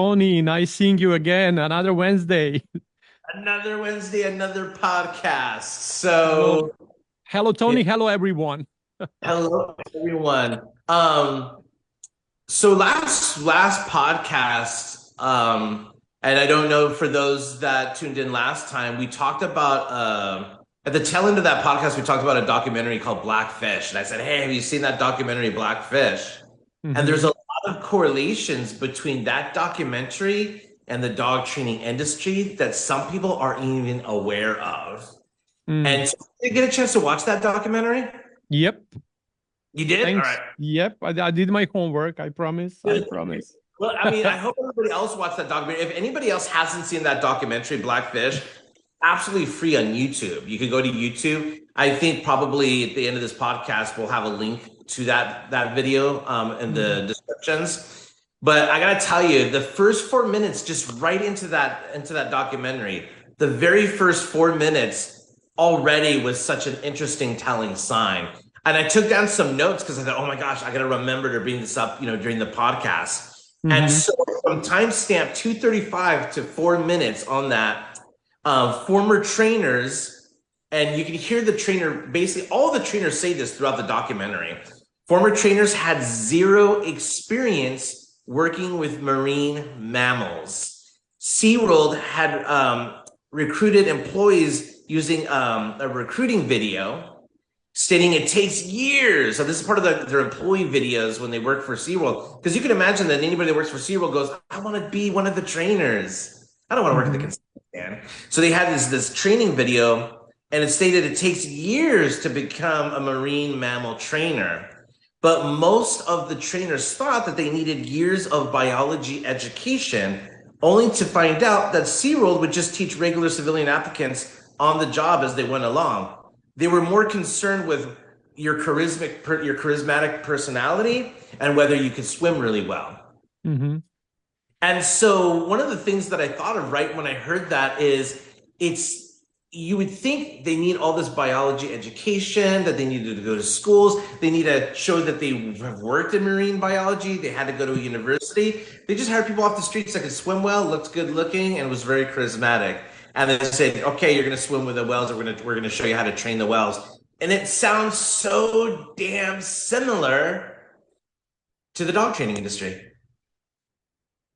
Tony, nice seeing you again. Another Wednesday. Another Wednesday, another podcast. Hello. So, Hello, yeah, Tony. Hello, everyone. hello everyone. So last podcast, and I don't know for those that tuned in last time, we talked about at the tail end of that podcast, we talked about a documentary called Blackfish, and I said, "Hey, have you seen that documentary Blackfish?" And there's a Hmm. lot of correlations between that documentary and the dog training industry that some people aren't even aware of. Mm. And so did you get a chance to watch that documentary? Yep. You did? All Thanks. right. Yep. I did my homework. I promise. I Good. promise. Well, I mean, I hope everybody else watched that documentary. If anybody else hasn't seen that documentary, Blackfish, absolutely free on YouTube. You could go to YouTube. I think probably at the end of this podcast, we'll have a link to that video in Mhm. the descriptions. But I gotta tell you, the first 4 minutes, just right into that documentary, the very first 4 minutes already was such an interesting, telling sign. And I took down some notes because I thought, oh my gosh, I got to remember to bring this up, during the podcast. And Hmm. so from timestamp 2:35 to 4 minutes on that, former trainers, and you can hear the trainer, basically all the trainers say this throughout the documentary. Former trainers had zero experience working with marine mammals. SeaWorld had recruited employees using a recruiting video stating it takes years. So this is part of their employee videos when they work for SeaWorld. Because you can imagine that anybody that works for SeaWorld goes, I want to be one of the trainers. I don't want to work at the Hmm. concession stand. So they had this training video, and it stated it takes years to become a marine mammal trainer. But most of the trainers thought that they needed years of biology education, only to find out that SeaWorld would just teach regular civilian applicants on the job as they went along. They were more concerned with your charismatic personality and whether you could swim really well. Hmm. And so one of the things that I thought of right when I heard that is it's you would think they need all this biology education, that they needed to go to schools, they need to show that they have worked in marine biology, they had to go to a university. They just hired people off the streets that could swim well, looked good looking, and was very charismatic. And they said, okay, you're gonna swim with the whales, we're gonna show you how to train the whales. And it sounds so damn similar to the dog training industry.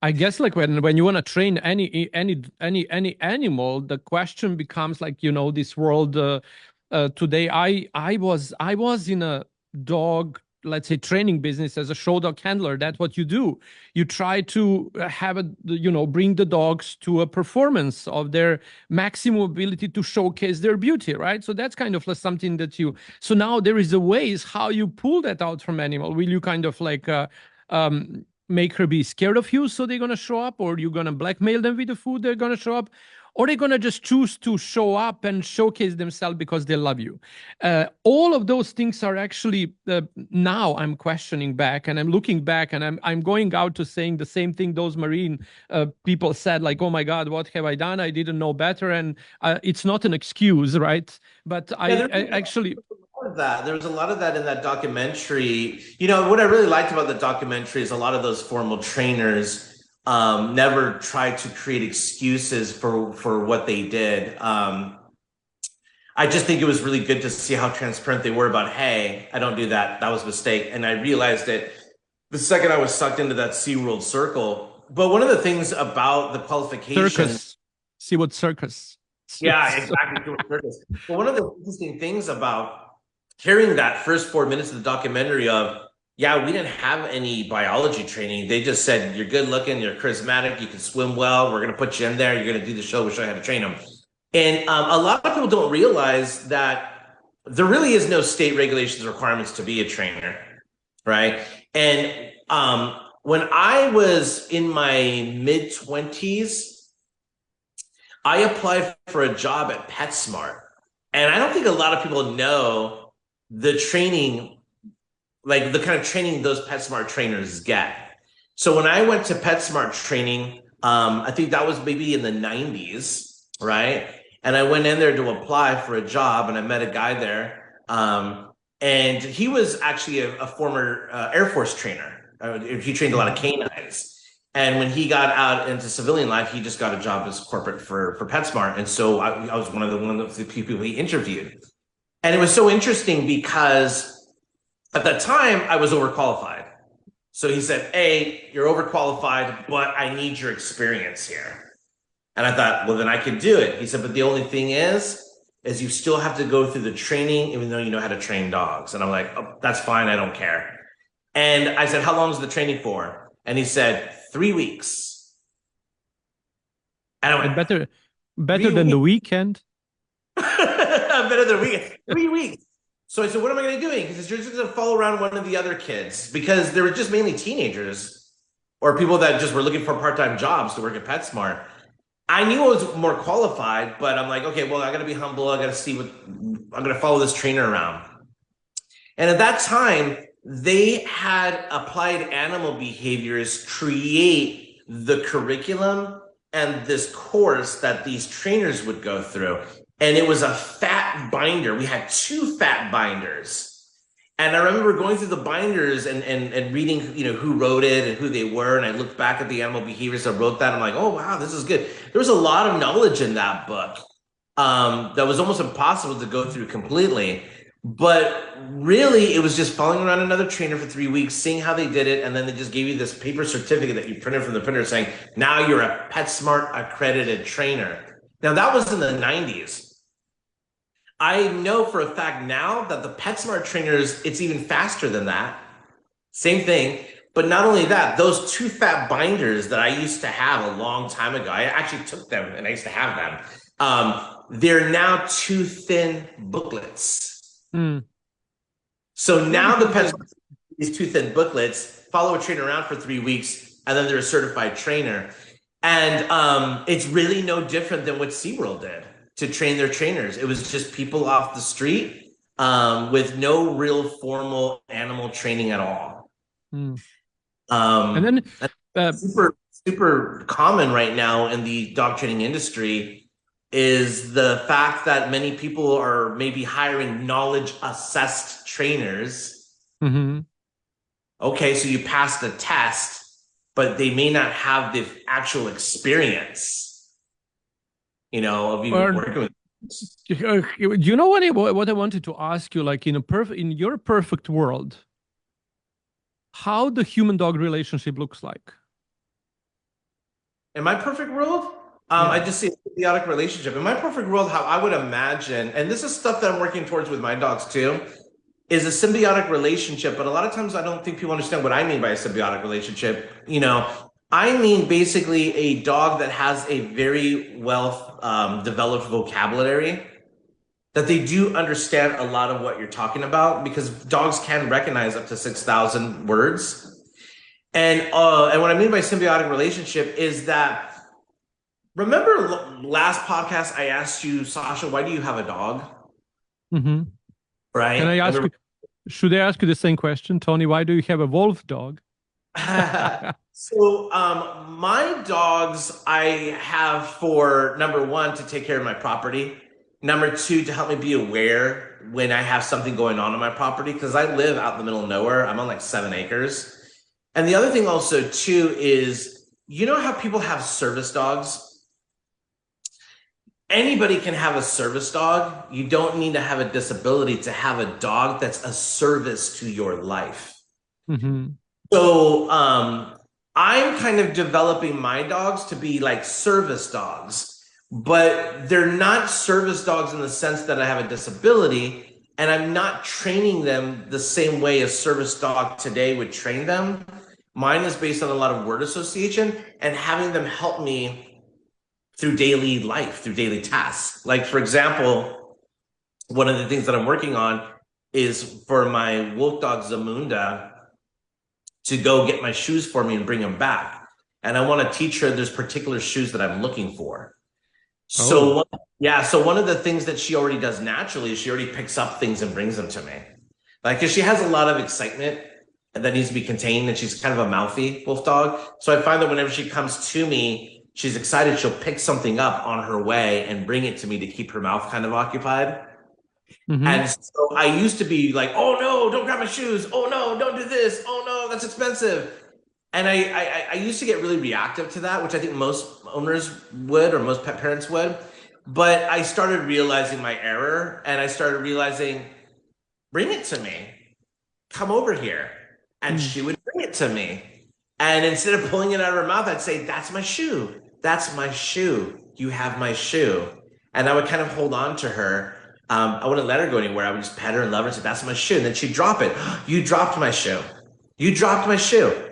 I guess like when you want to train any animal, the question becomes like this world. Today, I was in a dog, let's say, training business as a show dog handler. That's what you do. You try to have bring the dogs to a performance of their maximum ability to showcase their beauty, right? So that's kind of like something that you. So now there is a ways how you pull that out from animal. Will you kind of like make her be scared of you so they're gonna show up, or you're gonna blackmail them with the food they're gonna show up, or they're gonna just choose to show up and showcase themselves because they love you. All of those things are actually now I'm questioning back and I'm looking back and I'm going out to saying the same thing those marine people said, like, oh my god, what have I done? I didn't know better. And it's not an excuse, right? But Yeah, I actually. of that. There was a lot of that in that documentary. What I really liked about the documentary is a lot of those formal trainers never tried to create excuses for what they did. I just think it was really good to see how transparent they were about, hey, I don't do that. That was a mistake. And I realized it the second I was sucked into that SeaWorld circle. But one of the things about the qualification, Circus. See what circus. yeah, exactly. But one of the interesting things about hearing that first 4 minutes of the documentary of, yeah, we didn't have any biology training. They just said, you're good looking, you're charismatic, you can swim well. We're going to put you in there. You're going to do the show. We'll show you how to train them. And a lot of people don't realize that there really is no state regulations requirements to be a trainer, right? And when I was in my mid 20s, I applied for a job at PetSmart. And I don't think a lot of people know the training, like the kind of training those PetSmart trainers get. So when I went to PetSmart training, I think that was maybe in the 90s, right? And I went in there to apply for a job, and I met a guy there. And he was actually a former Air Force trainer. He trained a lot of canines. And when he got out into civilian life, he just got a job as corporate for PetSmart. And so I was one of the people he interviewed. And it was so interesting because at that time I was overqualified. So he said, "Hey, you're overqualified, but I need your experience here." And I thought, well, then I could do it. He said, "But the only thing is you still have to go through the training, even though you know how to train dogs." And I'm like, "Oh, that's fine. I don't care." And I said, "How long is the training for?" And he said, 3 weeks. And I went, better than the weekend. Better than a weekend. 3 weeks. So I said, "What am I going to be doing?" He says, "You're just going to follow around one of the other kids," because they were just mainly teenagers or people that just were looking for part-time jobs to work at PetSmart. I knew I was more qualified, but I'm like, okay, well, I got to be humble. I got to see I'm going to follow this trainer around. And at that time, they had applied animal behaviors create the curriculum and this course that these trainers would go through. And it was a fat binder. We had 2 fat binders. And I remember going through the binders and reading, who wrote it and who they were. And I looked back at the animal behaviors that wrote that. I'm like, oh, wow, this is good. There was a lot of knowledge in that book that was almost impossible to go through completely. But really, it was just following around another trainer for 3 weeks, seeing how they did it. And then they just gave you this paper certificate that you printed from the printer saying, now you're a PetSmart accredited trainer. Now, that was in the 90s. I know for a fact now that the PetSmart trainers, it's even faster than that. Same thing. But not only that, those 2 fat binders that I used to have a long time ago, I actually took them and I used to have them. They're now 2 thin booklets. So now the PetSmart, these 2 thin booklets, follow a trainer around for 3 weeks, and then they're a certified trainer. And it's really no different than what SeaWorld did to train their trainers. It was just people off the street with no real formal animal training at all. And then super common right now in the dog training industry is the fact that many people are maybe hiring knowledge assessed trainers. Okay, so you passed the test, but they may not have the actual experience, of even working with. You know what I wanted to ask you, like in your perfect world, how the human-dog relationship looks like? In my perfect world, I just see a symbiotic relationship. In my perfect world, how I would imagine, and this is stuff that I'm working towards with my dogs too, is a symbiotic relationship. But a lot of times I don't think people understand what I mean by a symbiotic relationship. I mean basically a dog that has a very well developed vocabulary, that they do understand a lot of what you're talking about, because dogs can recognize up to 6,000 words. And what I mean by symbiotic relationship is that, remember last podcast I asked you, Sasha, why do you have a dog? Right? Can I ask you, should I ask you the same question, Tony? Why do you have a wolf dog? So my dogs I have for, number 1, to take care of my property. Number 2, to help me be aware when I have something going on my property, because I live out in the middle of nowhere. I'm on like 7 acres. And the other thing also too is, how people have service dogs? Anybody can have a service dog. You don't need to have a disability to have a dog that's a service to your life. So I'm kind of developing my dogs to be like service dogs, but they're not service dogs in the sense that I have a disability, and I'm not training them the same way a service dog today would train them. Mine is based on a lot of word association and having them help me through daily life, through daily tasks. Like, for example, one of the things that I'm working on is for my wolf dog Zamunda to go get my shoes for me and bring them back. And I want to teach her there's particular shoes that I'm looking for. So one of the things that she already does naturally is she already picks up things and brings them to me. Like, because she has a lot of excitement that needs to be contained, and she's kind of a mouthy wolf dog. So I find that whenever she comes to me, she's excited, she'll pick something up on her way and bring it to me to keep her mouth kind of occupied. And so I used to be like, oh no, don't grab my shoes. Oh no, don't do this. Oh no, that's expensive. And I used to get really reactive to that, which I think most owners would, or most pet parents would. But I started realizing my error, and I started realizing, bring it to me. Come over here. And Mm. she would bring it to me. And instead of pulling it out of her mouth, I'd say, that's my shoe. That's my shoe. You have my shoe. And I would kind of hold on to her. I wouldn't let her go anywhere. I would just pet her and love her and say, that's my shoe. And then she'd drop it. You dropped my shoe. You dropped my shoe.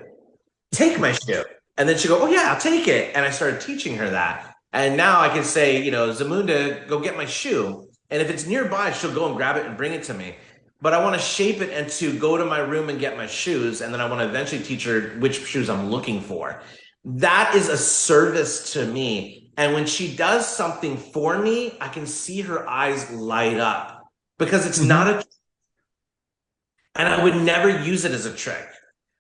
Take my shoe. And then she'd go, oh, yeah, I'll take it. And I started teaching her that. And now I can say, Zamunda, go get my shoe. And if it's nearby, she'll go and grab it and bring it to me. But I want to shape it and to go to my room and get my shoes. And then I want to eventually teach her which shoes I'm looking for. That is a service to me. And when she does something for me, I can see her eyes light up because it's not a, and I would never use it as a trick.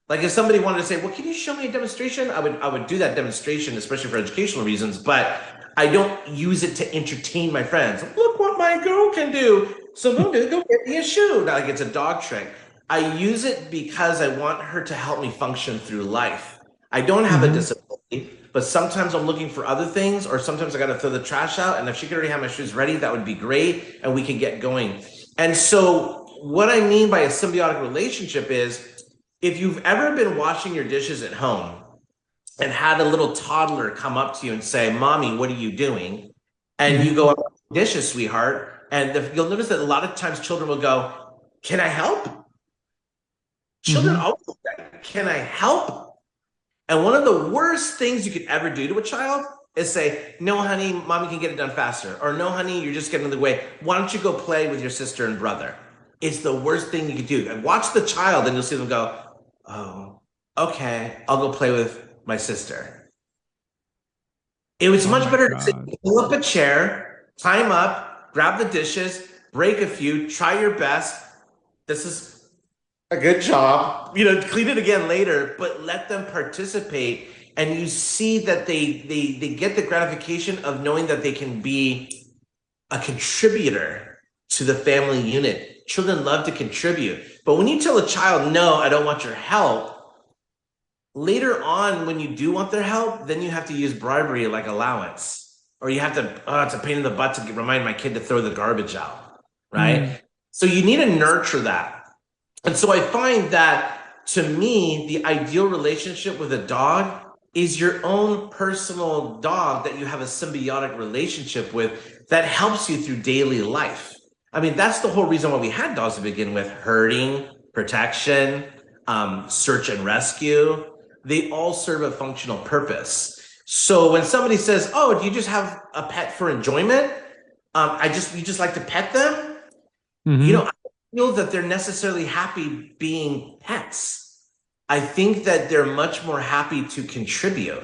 Like if somebody wanted to say, well, can you show me a demonstration? I would do that demonstration, especially for educational reasons, but I don't use it to entertain my friends. Look what my girl can do. So go get me a shoe. Not like it's a dog trick. I use it because I want her to help me function through life. I don't have a disability, but sometimes I'm looking for other things, or sometimes I got to throw the trash out. And if she could already have my shoes ready, that would be great. And we can get going. And so what I mean by a symbiotic relationship is, if you've ever been washing your dishes at home and had a little toddler come up to you and say, Mommy, what are you doing? And you go, dishes, sweetheart. And you'll notice that a lot of times children will go, can I help? Children always say, can I help? And one of the worst things you could ever do to a child is say, no, honey, mommy can get it done faster. Or no, honey, you're just getting in the way. Why don't you go play with your sister and brother? It's the worst thing you could do. And watch the child and you'll see them go, oh, okay, I'll go play with my sister. It was much better to say, pull up a chair, climb up, grab the dishes, break a few, try your best. This is a good job. Clean it again later, but let them participate. And you see that they get the gratification of knowing that they can be a contributor to the family unit. Children love to contribute. But when you tell a child, no, I don't want your help, later on, when you do want their help, then you have to use bribery like allowance. Or you have to, it's a pain in the butt to remind my kid to throw the garbage out, right? So you need to nurture that. And so I find that, to me, the ideal relationship with a dog is your own personal dog that you have a symbiotic relationship with that helps you through daily life. I mean, that's the whole reason why we had dogs to begin with: herding, protection, search and rescue. They all serve a functional purpose. So when somebody says, oh, do you just have a pet for enjoyment? You just like to pet them? I don't feel that they're necessarily happy being pets. I think that they're much more happy to contribute.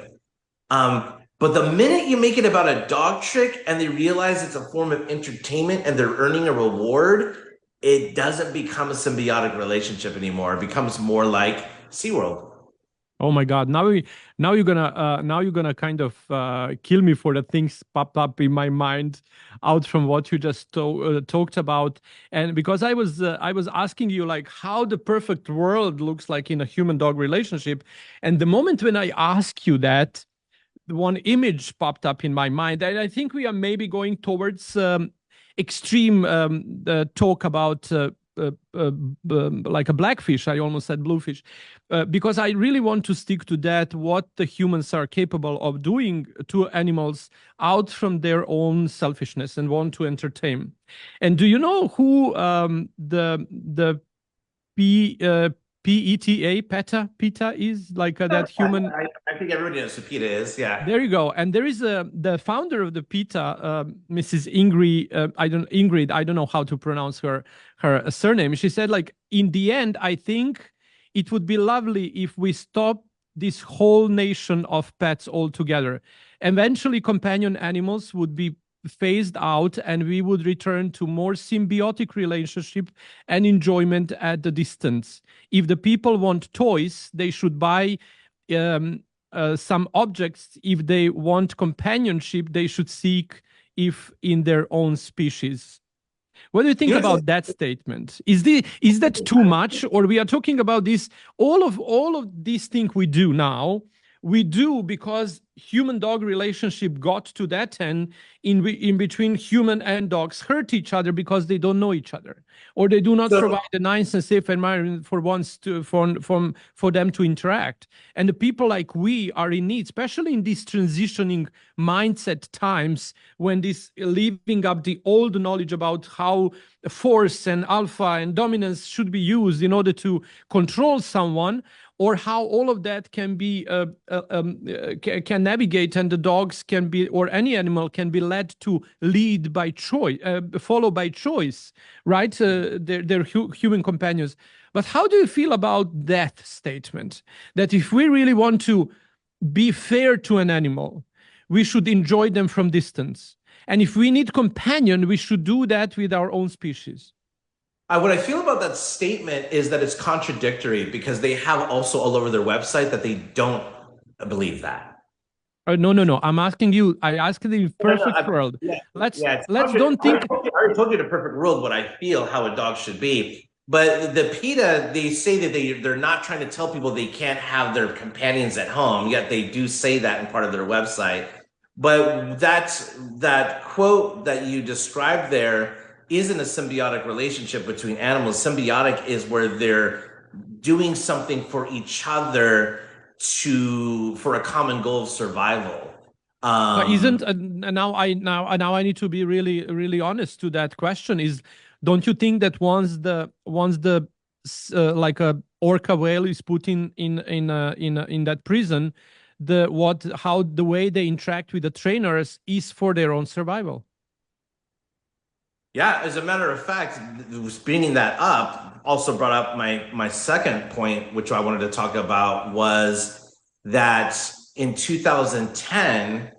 But the minute you make it about a dog trick and they realize it's a form of entertainment and they're earning a reward, it doesn't become a symbiotic relationship anymore. It becomes more like SeaWorld. Oh my God! Now you're gonna kind of kill me for the things popped up in my mind out from what you just talked about, and because I was asking you like how the perfect world looks like in a human dog relationship, and the moment when I ask you that, the one image popped up in my mind, and I think we are maybe going towards extreme talk about. Like a blackfish, I almost said bluefish, because I really want to stick to that, what the humans are capable of doing to animals out from their own selfishness and want to entertain. And do you know who the P, PETA is, like that human? I think everybody knows who PETA is. Yeah. There you go. And there is the founder of the PETA, Mrs. Ingrid. I don't know how to pronounce her surname. She said, like, in the end, I think it would be lovely if we stop this whole nation of pets altogether. Eventually, companion animals would be phased out, and we would return to more symbiotic relationship and enjoyment at the distance. If the people want toys, they should buy some objects. If they want companionship, they should seek if in their own species. What do you think about that statement? Is that too much, or we are talking about this? All of these things we do now, we do because human-dog relationship got to that, and in between human and dogs hurt each other because they don't know each other, or they do not provide a nice and safe environment for them to interact. And the people like we are in need, especially in these transitioning mindset times, when this leaving up the old knowledge about how force and alpha and dominance should be used in order to control someone, or how all of that can be can navigate, and the dogs can be, or any animal can be led to lead by choice, follow by choice, right? They're human companions. But how do you feel about that statement? That if we really want to be fair to an animal, we should enjoy them from distance. And if we need companion, we should do that with our own species. What I feel about that statement is that it's contradictory, because they have also all over their website that they don't believe that. No. I'm asking you. I asked the perfect world. Let's don't think. I already told you the perfect world, what I feel how a dog should be. But the PETA, they say that they're not trying to tell people they can't have their companions at home, yet they do say that in part of their website. But that quote that you described there isn't a symbiotic relationship between animals. Symbiotic is where they're doing something for each other for a common goal of survival. Isn't now I need to be really honest to that question. Don't you think that once the like a orca whale is put in that prison, how the way they interact with the trainers is for their own survival? Yeah, as a matter of fact, bringing that up also brought up my second point, which I wanted to talk about, was that in 2010,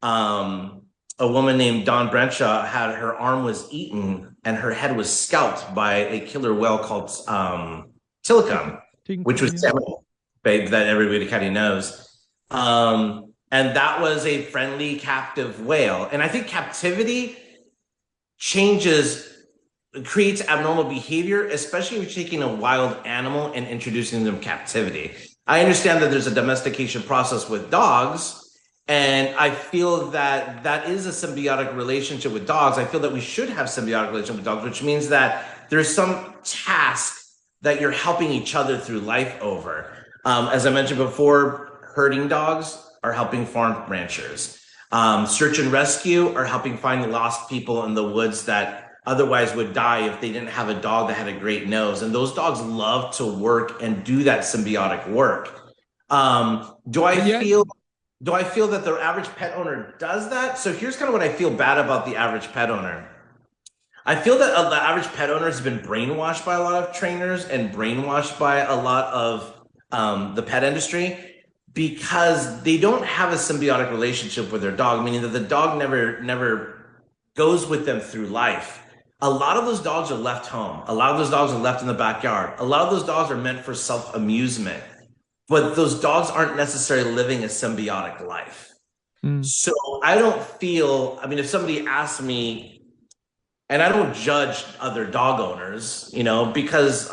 a woman named Dawn Brenshaw had her arm was eaten and her head was scalped by a killer whale called Tilikum, which was that everybody kind of knows. And that was a friendly captive whale. And I think captivity creates abnormal behavior, especially if you're taking a wild animal and introducing them to captivity. I understand that there's a domestication process with dogs, and I feel that that is a symbiotic relationship with dogs. I feel that we should have symbiotic relationship with dogs, which means that there's some task that you're helping each other through life over. As I mentioned before, herding dogs are helping farm ranchers. Search and rescue are helping find lost people in the woods that otherwise would die if they didn't have a dog that had a great nose. And those dogs love to work and do that symbiotic work. Do I feel that the average pet owner does that? So here's kind of what I feel bad about the average pet owner. I feel that the average pet owner has been brainwashed by a lot of trainers and brainwashed by a lot of the pet industry, because they don't have a symbiotic relationship with their dog, meaning that the dog never goes with them through life. A lot of those dogs are left home. A lot of those dogs are left in the backyard. A lot of those dogs are meant for self-amusement, but those dogs aren't necessarily living a symbiotic life. So I don't feel, I mean, if somebody asks me, and I don't judge other dog owners, because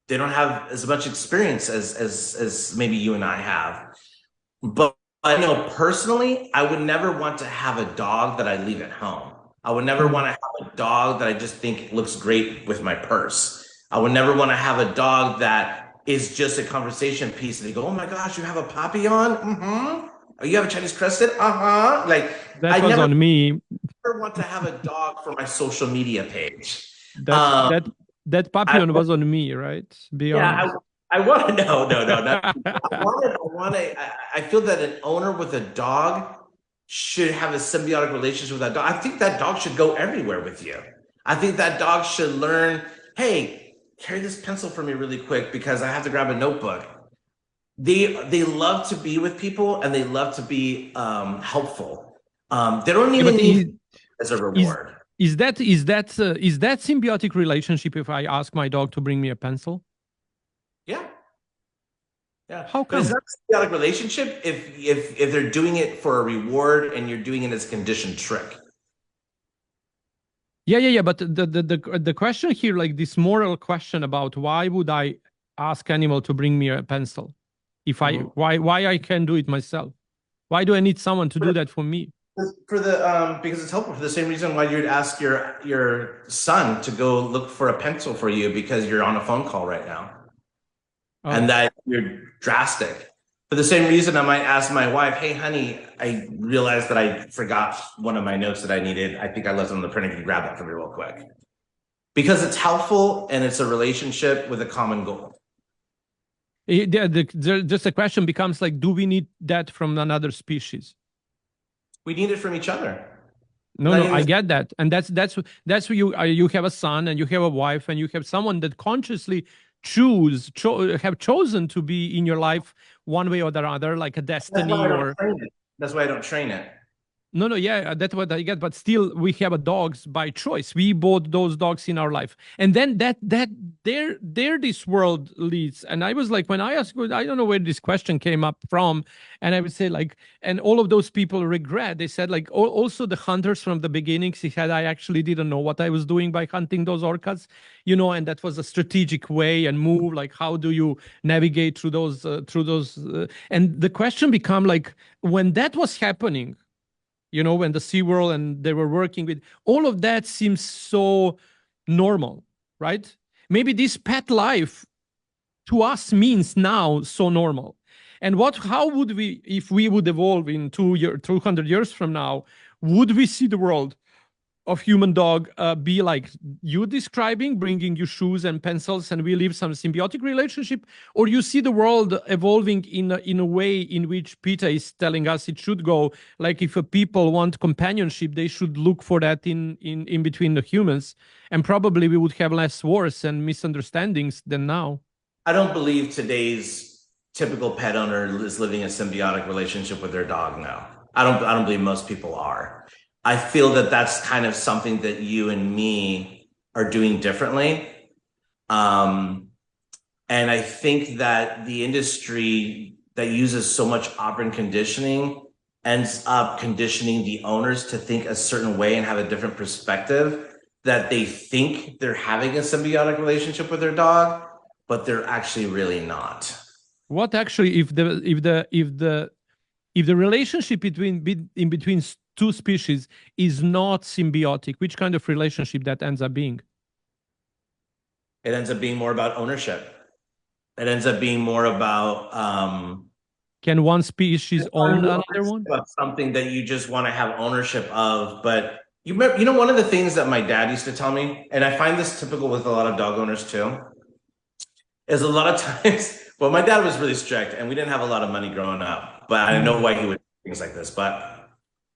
they don't have as much experience as maybe you and I have. But I know personally, I would never want to have a dog that I leave at home. I would never want to have a dog that I just think looks great with my purse. I would never want to have a dog that is just a conversation piece and they go, oh my gosh, you have a Papillon? Mm-hmm. Oh, you have a Chinese crested? Uh-huh. Like, that was on me. Never want to have a dog for my social media page. That Papillon was on me, right? Be honest. I want to know. I feel that an owner with a dog should have a symbiotic relationship with that dog. I think that dog should go everywhere with you. I think that dog should learn, hey, carry this pencil for me really quick because I have to grab a notebook. They love to be with people and they love to be helpful. They don't even need as a reward. Is that symbiotic relationship if I ask my dog to bring me a pencil? Yeah. How come? But it's not a symbiotic relationship if they're doing it for a reward and you're doing it as a conditioned trick. Yeah. But the question here, like this moral question about why would I ask animal to bring me a pencil if I Mhm. why I can do it myself? Why do I need someone to do that for me? For the because it's helpful for the same reason why you'd ask your son to go look for a pencil for you because you're on a phone call right now and Oh, that you're drastic. For the same reason, I might ask my wife, "Hey, honey, I realized that I forgot one of my notes that I needed. I think I left it on the printer. Can you grab that for me real quick?" Because it's helpful and it's a relationship with a common goal. just the question becomes like, do we need that from another species? We need it from each other. No, Not no, even I the, get that, and that's where you have a son and you have a wife and you have someone that consciously have chosen to be in your life one way or the other, like a that's why destiny I don't or train it. That's why I don't train it. no, no, yeah, that's what I get. But still, we have a dogs by choice. We bought those dogs in our life, and then that there this world leads. And I was like, when I asked, I don't know where this question came up from, and I would say like, and all of those people regret. They said like, also the hunters from the beginnings. He said I actually didn't know what I was doing by hunting those orcas, and that was a strategic way and move. Like, how do you navigate through those and the question become like, when that was happening, when the SeaWorld and they were working with all of that seems so normal, right? Maybe this pet life to us means now so normal. And how would we, if we would evolve in 200 years from now, would we see the world of human dog be like you describing, bringing you shoes and pencils and we live some symbiotic relationship? Or you see the world evolving in a way in which Peter is telling us it should go, like if a people want companionship they should look for that in between the humans, and probably we would have less wars and misunderstandings than now. I don't believe today's typical pet owner is living a symbiotic relationship with their dog now. I don't believe most people are. I feel that that's kind of something that you and me are doing differently. Um, and I think that the industry that uses so much operant conditioning ends up conditioning the owners to think a certain way and have a different perspective, that they think they're having a symbiotic relationship with their dog, but they're actually really not. What actually, if the relationship in between two species is not symbiotic, which kind of relationship that ends up being? It ends up being more about ownership. It ends up being more about Can one species own another one? something that you just want to have ownership of. But one of the things that my dad used to tell me, and I find this typical with a lot of dog owners too, is a lot of times, well, my dad was really strict and we didn't have a lot of money growing up, but I know why he would do things like this. But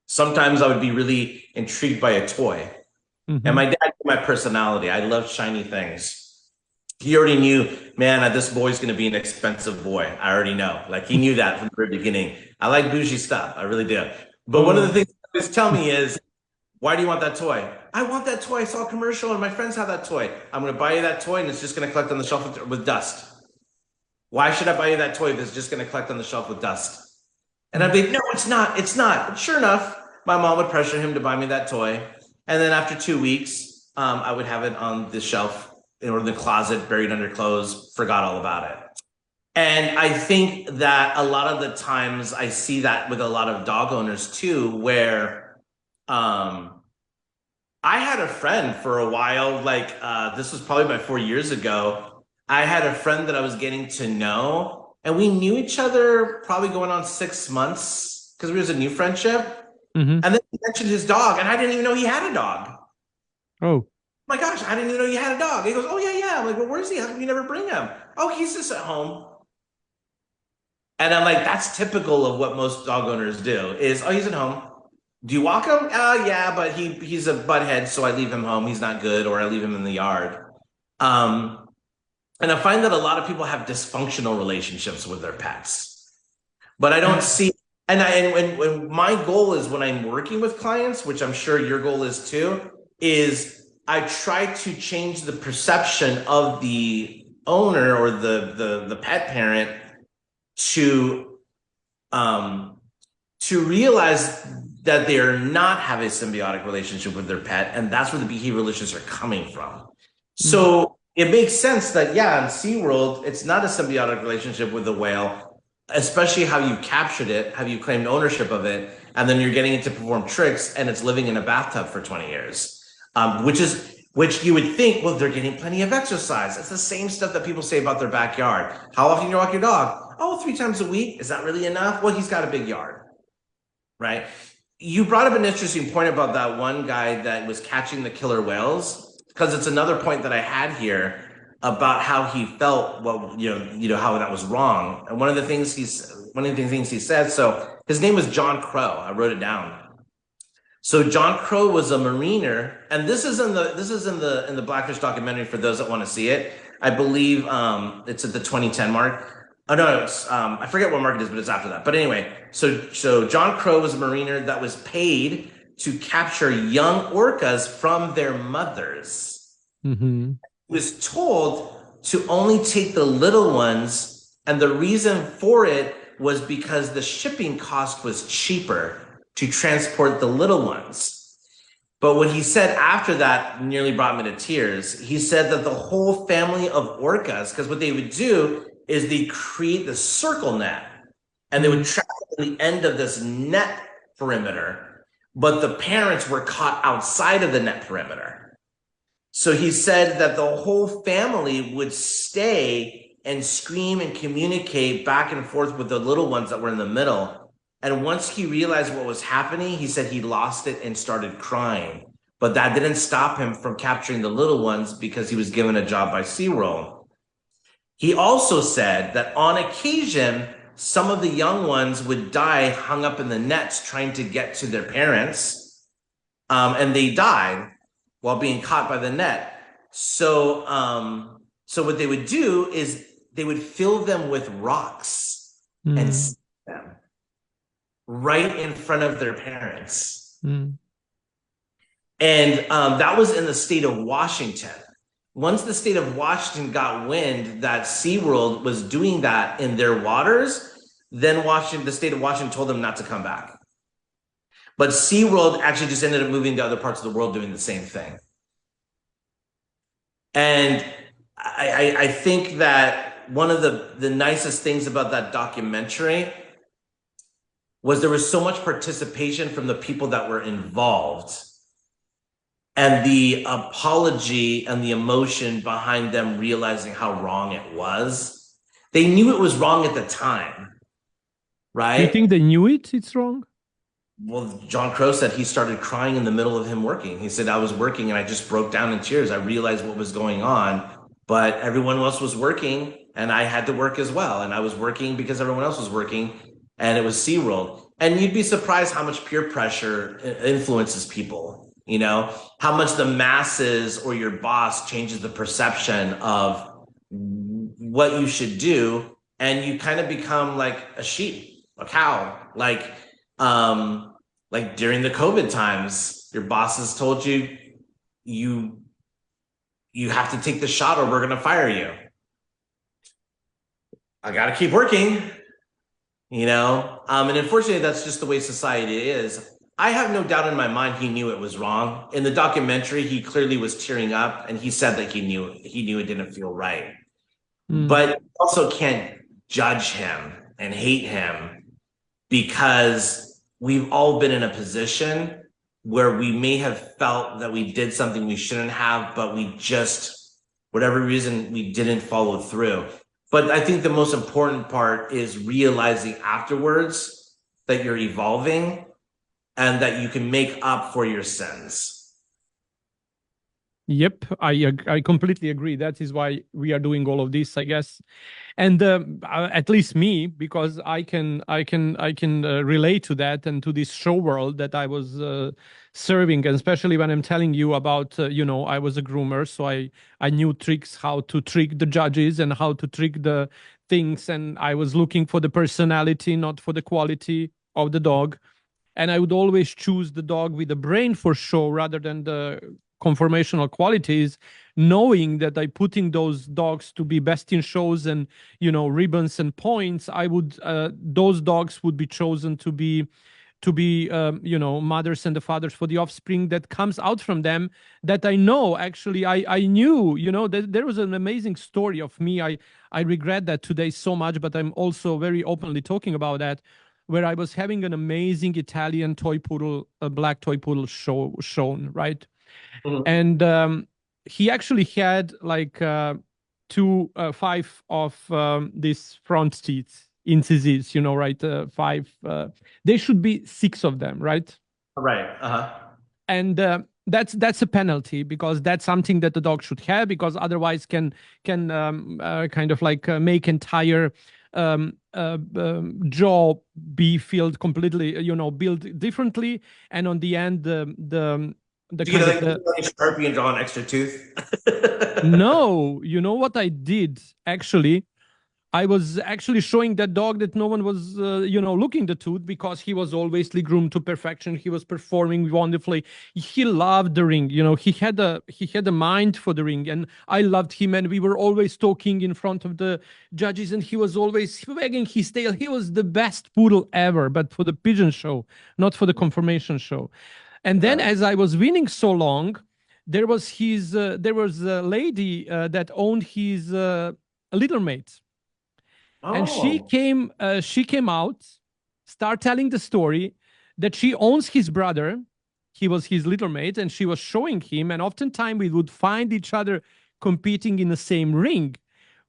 sometimes I would be really intrigued by a toy. And my dad knew my personality. I love shiny things. He already knew, man, this boy's going to be an expensive boy. I already know. Like he knew that from the very beginning. I like bougie stuff. I really do. But one of the things he always tell me is, why do you want that toy? I want that toy. I saw a commercial and my friends have that toy. I'm going to buy you that toy and it's just going to collect on the shelf with dust. Why should I buy you that toy if it's just going to collect on the shelf with dust? And I'd be, no, it's not. It's not. But sure enough, my mom would pressure him to buy me that toy. And then after 2 weeks, I would have it on the shelf or in the closet, buried under clothes, forgot all about it. And I think that a lot of the times I see that with a lot of dog owners too, where I had a friend for a while, like this was probably about 4 years ago. I had a friend that I was getting to know, and we knew each other probably going on 6 months because it was a new friendship. And then he mentioned his dog, and I didn't even know he had a dog. Oh, My gosh, I didn't even know you had a dog. He goes, oh, yeah. I'm like, well, where's he? How come you never bring him? Oh, he's just at home. And I'm like, that's typical of what most dog owners do is, oh, he's at home. Do you walk him? Yeah, but he's a butthead, so I leave him home. He's not good, or I leave him in the yard. And I find that a lot of people have dysfunctional relationships with their pets. But I don't see, and my goal is when I'm working with clients, which I'm sure your goal is too, is I try to change the perception of the owner or the pet parent to realize that they are not have a symbiotic relationship with their pet, and that's where the behavioral issues are coming from. So it makes sense that, yeah, in SeaWorld, it's not a symbiotic relationship with the whale, especially how you captured it, how you claimed ownership of it, and then you're getting it to perform tricks, and it's living in a bathtub for 20 years, which you would think, well, they're getting plenty of exercise. It's the same stuff that people say about their backyard. How often you walk your dog? Oh, 3 times a week. Is that really enough? Well, he's got a big yard, right? You brought up an interesting point about that one guy that was catching the killer whales, because it's another point that I had here about how he felt, well, how that was wrong. And one of the things he said, so his name was John Crow. I wrote it down. So John Crow was a mariner, and this is in the Blackfish documentary for those that want to see it. I believe it's at the 2010 mark. Oh no, it's I forget what mark it is, but it's after that. But anyway, so John Crow was a mariner that was paid to capture young orcas from their mothers. Mm-hmm. He was told to only take the little ones, and the reason for it was because the shipping cost was cheaper to transport the little ones. But what he said after that nearly brought me to tears. He said that the whole family of orcas, because what they would do is they create the circle net, and they would trap the end of this net perimeter, but the parents were caught outside of the net perimeter. So he said that the whole family would stay and scream and communicate back and forth with the little ones that were in the middle. And once he realized what was happening, he said he lost it and started crying. But that didn't stop him from capturing the little ones because he was given a job by SeaWorld. He also said that on occasion, some of the young ones would die hung up in the nets trying to get to their parents, and they died while being caught by the net. So what they would do is they would fill them with rocks and stick them right in front of their parents. And that was in the state of Washington. Once the state of Washington got wind that SeaWorld was doing that in their waters, then the state of Washington told them not to come back. But SeaWorld actually just ended up moving to other parts of the world doing the same thing. And I think that one of the nicest things about that documentary was there was so much participation from the people that were involved, and the apology and the emotion behind them realizing how wrong it was. They knew it was wrong at the time, right? You think they knew it's wrong? Well, John Crow said he started crying in the middle of him working. He said, I was working and I just broke down in tears. I realized what was going on, but everyone else was working and I had to work as well. And I was working because everyone else was working, and it was SeaWorld. And you'd be surprised how much peer pressure influences people. How much the masses or your boss changes the perception of what you should do, and you kind of become like a sheep, a cow. Like during the COVID times, your bosses told you have to take the shot or we're going to fire you. I got to keep working, and unfortunately, that's just the way society is. I have no doubt in my mind he knew it was wrong. In the documentary, he clearly was tearing up, and he said that he knew it didn't feel right. But you also can't judge him and hate him, because we've all been in a position where we may have felt that we did something we shouldn't have, but we just, whatever reason, we didn't follow through. But I think the most important part is realizing afterwards that you're evolving and that you can make up for your sins. Yep, I completely agree. That is why we are doing all of this, I guess. And at least me, because I can relate to that and to this show world that I was serving, and especially when I'm telling you about, I was a groomer, so I knew tricks how to trick the judges and how to trick the things, and I was looking for the personality, not for the quality of the dog. And I would always choose the dog with the brain for show rather than the conformational qualities, knowing that I putting those dogs to be best in shows and ribbons and points, I would those dogs would be chosen to be to be mothers and the fathers for the offspring that comes out from them, that I know actually I knew, that there was an amazing story of me. I regret that today so much, but I'm also very openly talking about that, where I was having an amazing Italian toy poodle, a black toy poodle shown, right? Mhm. And he actually had like five of these front teeth incisives, right? Five. There should be six of them, right? Right. Uh-huh. And that's a penalty, because that's something that the dog should have, because otherwise can kind of like make entire jaw be filled completely, built differently, and on the end the Did you kind get of like the a Sharpie and draw an extra tooth? no, you know what I did actually? I was actually showing that dog that no one was, looking the tooth, because he was always groomed to perfection. He was performing wonderfully. He loved the ring. He had a mind for the ring, and I loved him. And we were always talking in front of the judges, and he was always wagging his tail. He was the best poodle ever, but for the pigeon show, not for the confirmation show. And then, Yeah. as I was winning so long, there was a lady that owned his little mate, and she Oh. came she came out, start telling the story that she owns his brother. He was his little mate, and she was showing him, and oftentimes we would find each other competing in the same ring,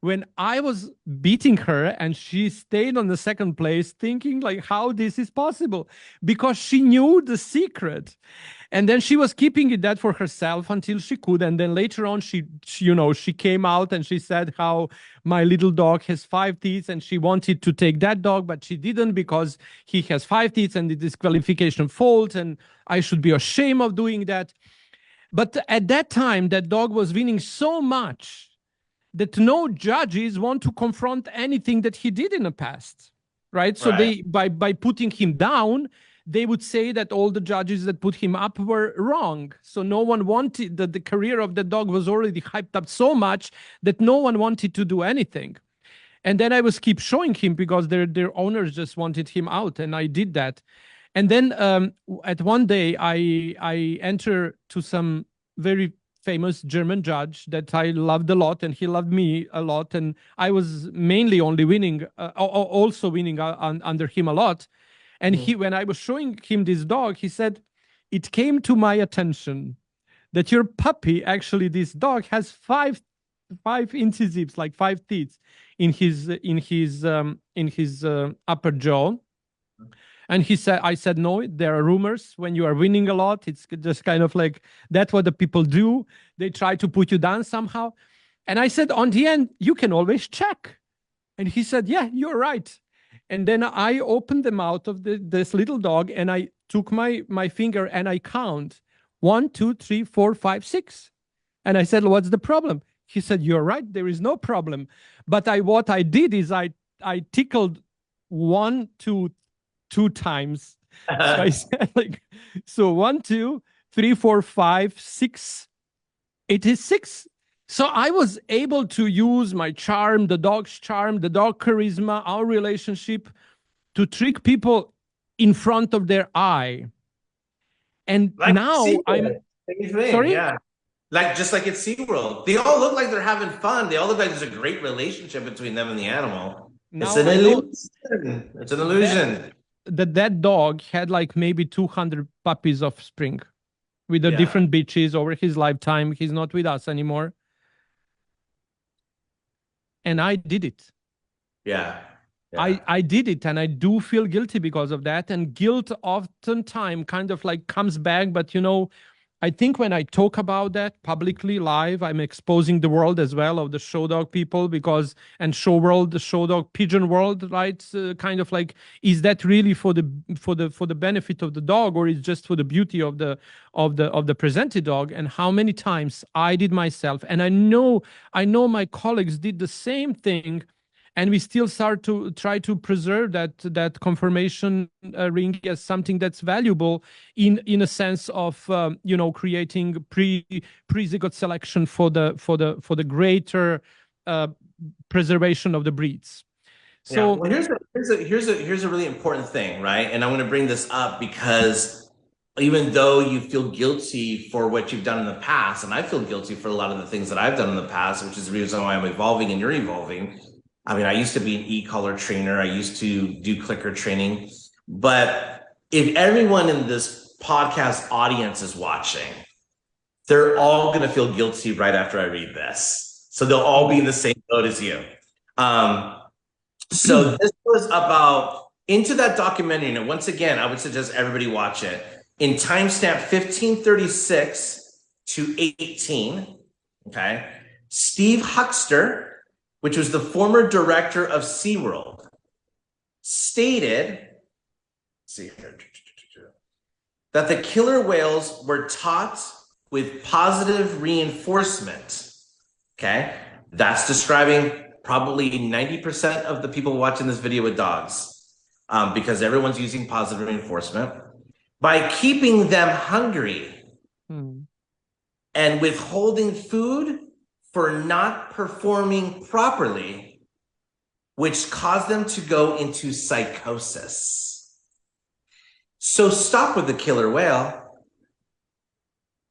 when I was beating her and she stayed on the second place, thinking like how this is possible, because she knew the secret. And then she was keeping it that for herself until she could. And then later on, she came out and she said how my little dog has five teeth, and she wanted to take that dog, but she didn't, because he has five teeth and the disqualification fault, and I should be ashamed of doing that. But at that time, that dog was winning so much that no judges want to confront anything that he did in the past, right? So Right. they, by putting him down, they would say that all the judges that put him up were wrong. So no one wanted that. The career of the dog was already hyped up so much that no one wanted to do anything. And then I was keep showing him, because their owners just wanted him out, and I did that. And then at one day, I enter to some very famous German judge that I loved a lot, and he loved me a lot, and I was mainly only winning, also winning under him a lot. And Mhm. when I was showing him this dog, he said, "It came to my attention that your puppy, actually, this dog has five incisives, like five teeth in his upper jaw." And I said, no, there are rumors. When you are winning a lot, it's just kind of like that's what the people do. They try to put you down somehow. And I said, on the end, you can always check. And he said, yeah, you're right. And then I opened the mouth of this little dog, and I took my finger and I count 1, 2, 3, 4, 5, 6. And I said, what's the problem? He said, you're right, there is no problem. But what I did is I tickled one, two times. So I said like, so 1, 2, 3, 4, 5, 6. It is six. So I was able to use my charm, the dog's charm, the dog charisma, our relationship, to trick people in front of their eye. And Like now I'm SeaWorld. Same thing, sorry. yeah. Like just like at SeaWorld. They all look like they're having fun. They all look like there's a great relationship between them and the animal. It's Now an I know illusion. It's an that illusion. that dog had like maybe 200 puppies of spring with the Yeah. different beaches over his lifetime. He's not with us anymore. And I did it. Yeah. I, Yeah. I did it, and I do feel guilty because of that. And guilt oftentimes kind of like comes back. But I think when I talk about that publicly live, I'm exposing the world as well of the show dog people, and show world, the show dog pigeon world, right? Kind of like, is that really for the benefit of the dog, or is just for the beauty of the presented dog? And how many times I did myself, and I know my colleagues did the same thing, and we still start to try to preserve that confirmation ring as something that's valuable in a sense of creating pre-zygote selection for the greater uh, preservation of the breeds. Yeah. So Well, here's a really important thing, right? And I'm going to bring this up because even though you feel guilty for what you've done in the past, and I feel guilty for a lot of the things that I've done in the past, which is the reason why I'm evolving and you're evolving. I mean, I used to be an e-collar trainer. I used to do clicker training. But if everyone in this podcast audience is watching, they're all going to feel guilty right after I read this. So they'll all be in the same boat as you. Um, so this was about into that documentary. And once again, I would suggest everybody watch it. In timestamp 1536 to 18, okay, Steve Huxter, which was the former director of SeaWorld, stated, see here, that the killer whales were taught with positive reinforcement. Okay, that's describing probably 90% of the people watching this video with dogs, because everyone's using positive reinforcement by keeping them hungry and withholding food for not performing properly, which caused them to go into psychosis. So stop with the killer whale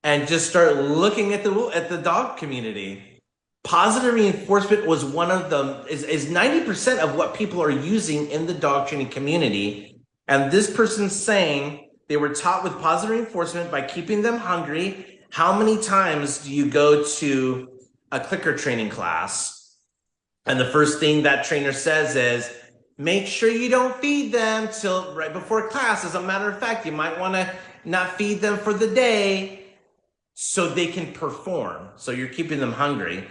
and just start looking at the dog community. Positive reinforcement was one of them, is 90% of what people are using in the dog training community. And this person's saying they were taught with positive reinforcement by keeping them hungry. How many times do you go to a clicker training class and the first thing that trainer says is, make sure you don't feed them till right before class. As a matter of fact, you might want to not feed them for the day so they can perform. So you're keeping them hungry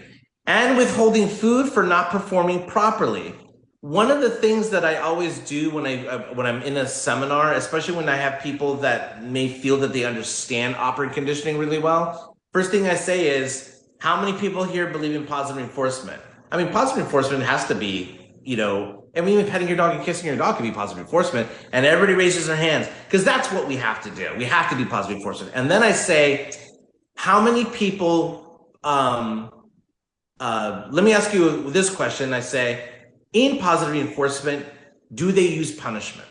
and withholding food for not performing properly. One of the things that I always do when I'm in a seminar, especially when I have people that may feel that they understand operant conditioning really well, first thing I say is, how many people here believe in positive reinforcement? I mean, positive reinforcement has to be, I mean, even petting your dog and kissing your dog can be positive reinforcement, and everybody raises their hands because that's what we have to do. We have to do positive reinforcement. And then I say, how many people, let me ask you this question. I say, in positive reinforcement, do they use punishment?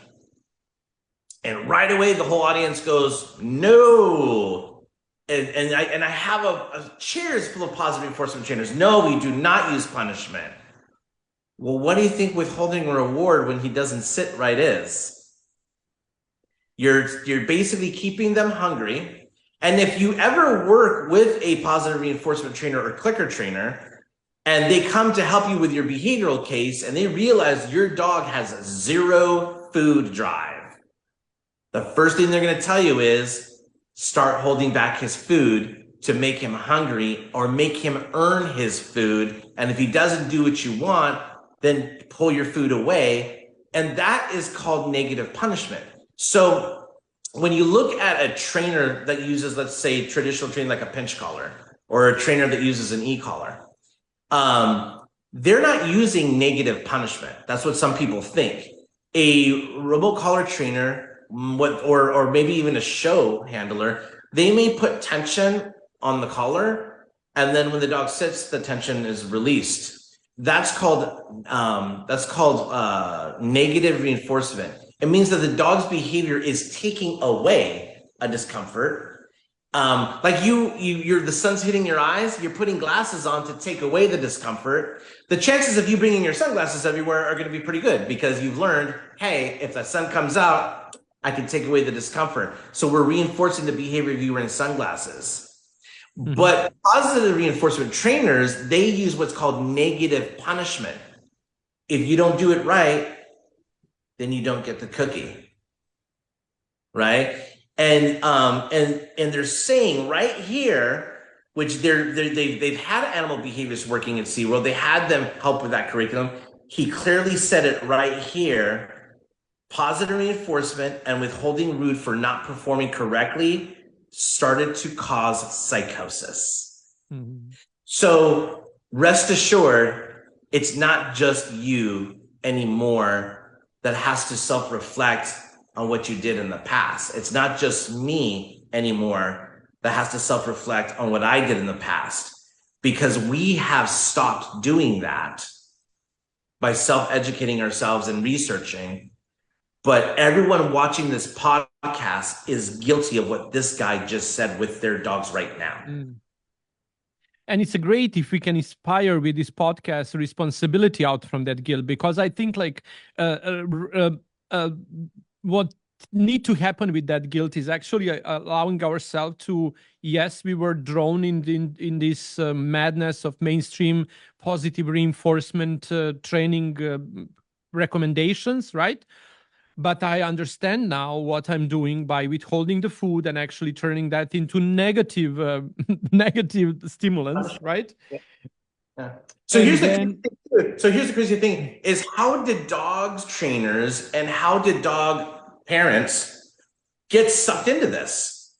And right away, the whole audience goes, no. And I have a chairs full of positive reinforcement trainers. No, we do not use punishment. Well, what do you think withholding a reward when he doesn't sit right is? You're basically keeping them hungry. And if you ever work with a positive reinforcement trainer or clicker trainer, and they come to help you with your behavioral case and they realize your dog has zero food drive, the first thing they're going to tell you is start holding back his food to make him hungry or make him earn his food. And if he doesn't do what you want, then pull your food away. And that is called negative punishment. So when you look at a trainer that uses, let's say, traditional training like a pinch collar or a trainer that uses an e-collar, they're not using negative punishment. That's what some people think. A remote collar trainer, or maybe even a show handler, they may put tension on the collar, and then when the dog sits, the tension is released. That's called negative reinforcement. It means that the dog's behavior is taking away a discomfort. Like you're the sun's hitting your eyes, you're putting glasses on to take away the discomfort. The chances of you bringing your sunglasses everywhere are going to be pretty good because you've learned, hey, if the sun comes out, I can take away the discomfort. So we're reinforcing the behavior of you wearing sunglasses. Mm-hmm. But positive reinforcement trainers, they use what's called negative punishment. If you don't do it right, then you don't get the cookie, right? And they're saying right here, which they've had animal behaviors working at SeaWorld. They had them help with that curriculum. He clearly said it right here. Positive reinforcement and withholding rude for not performing correctly started to cause psychosis. Mm-hmm. So rest assured, it's not just you anymore that has to self-reflect on what you did in the past. It's not just me anymore that has to self-reflect on what I did in the past, because we have stopped doing that by self-educating ourselves and researching. But everyone watching this podcast is guilty of what this guy just said with their dogs right now. And it's great if we can inspire with this podcast responsibility out from that guilt, because I think like what need to happen with that guilt is actually allowing ourselves to, yes, we were drawn in this madness of mainstream positive reinforcement training recommendations, right? But I understand now what I'm doing by withholding the food and actually turning that into negative negative stimulants, right? Yeah. So here's the crazy thing is, how did dogs trainers and how did dog parents get sucked into this?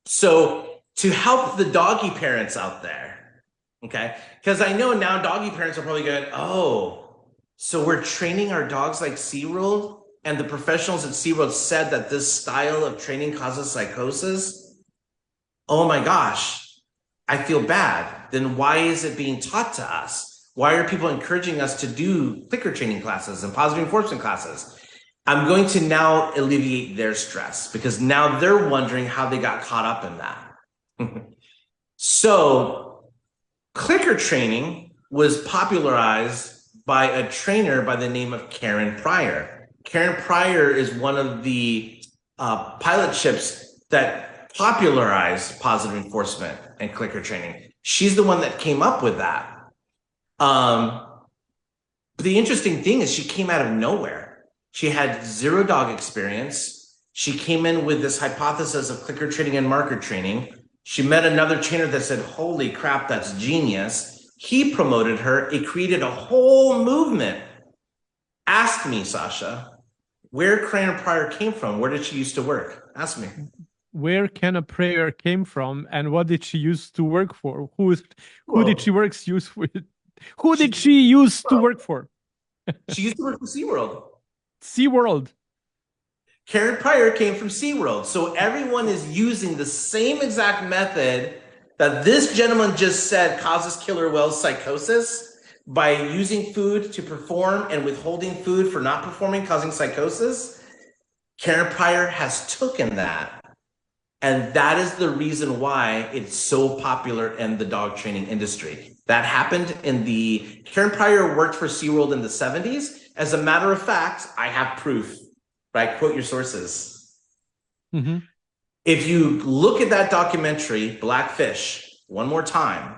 So to help the doggy parents out there, okay? Because I know now doggy parents are probably going, oh, so we're training our dogs like SeaWorld? And the professionals at SeaWorld said that this style of training causes psychosis. Oh my gosh, I feel bad. Then why is it being taught to us? Why are people encouraging us to do clicker training classes and positive reinforcement classes? I'm going to now alleviate their stress, because now they're wondering how they got caught up in that. So clicker training was popularized by a trainer by the name of Karen Pryor. Karen Pryor is one of the pilot ships that popularized positive reinforcement and clicker training. She's the one that came up with that. But the interesting thing is she came out of nowhere. She had zero dog experience. She came in with this hypothesis of clicker training and marker training. She met another trainer that said, holy crap, that's genius. He promoted her. It created a whole movement. Ask me, Sasha, where Karen Pryor came from. Where did she used to work? Ask me. Where Karen Pryor came from, and what did she used to work for? Who did she work with? Who did she used to work for? She used to work for SeaWorld. SeaWorld. Karen Pryor came from SeaWorld. So everyone is using the same exact method that this gentleman just said causes killer whales psychosis, by using food to perform and withholding food for not performing, causing psychosis. Karen Pryor has taken that. And that is the reason why it's so popular in the dog training industry. That happened Karen Pryor worked for SeaWorld in the 70s. As a matter of fact, I have proof, right? Quote your sources. Mm-hmm. If you look at that documentary, Blackfish, one more time,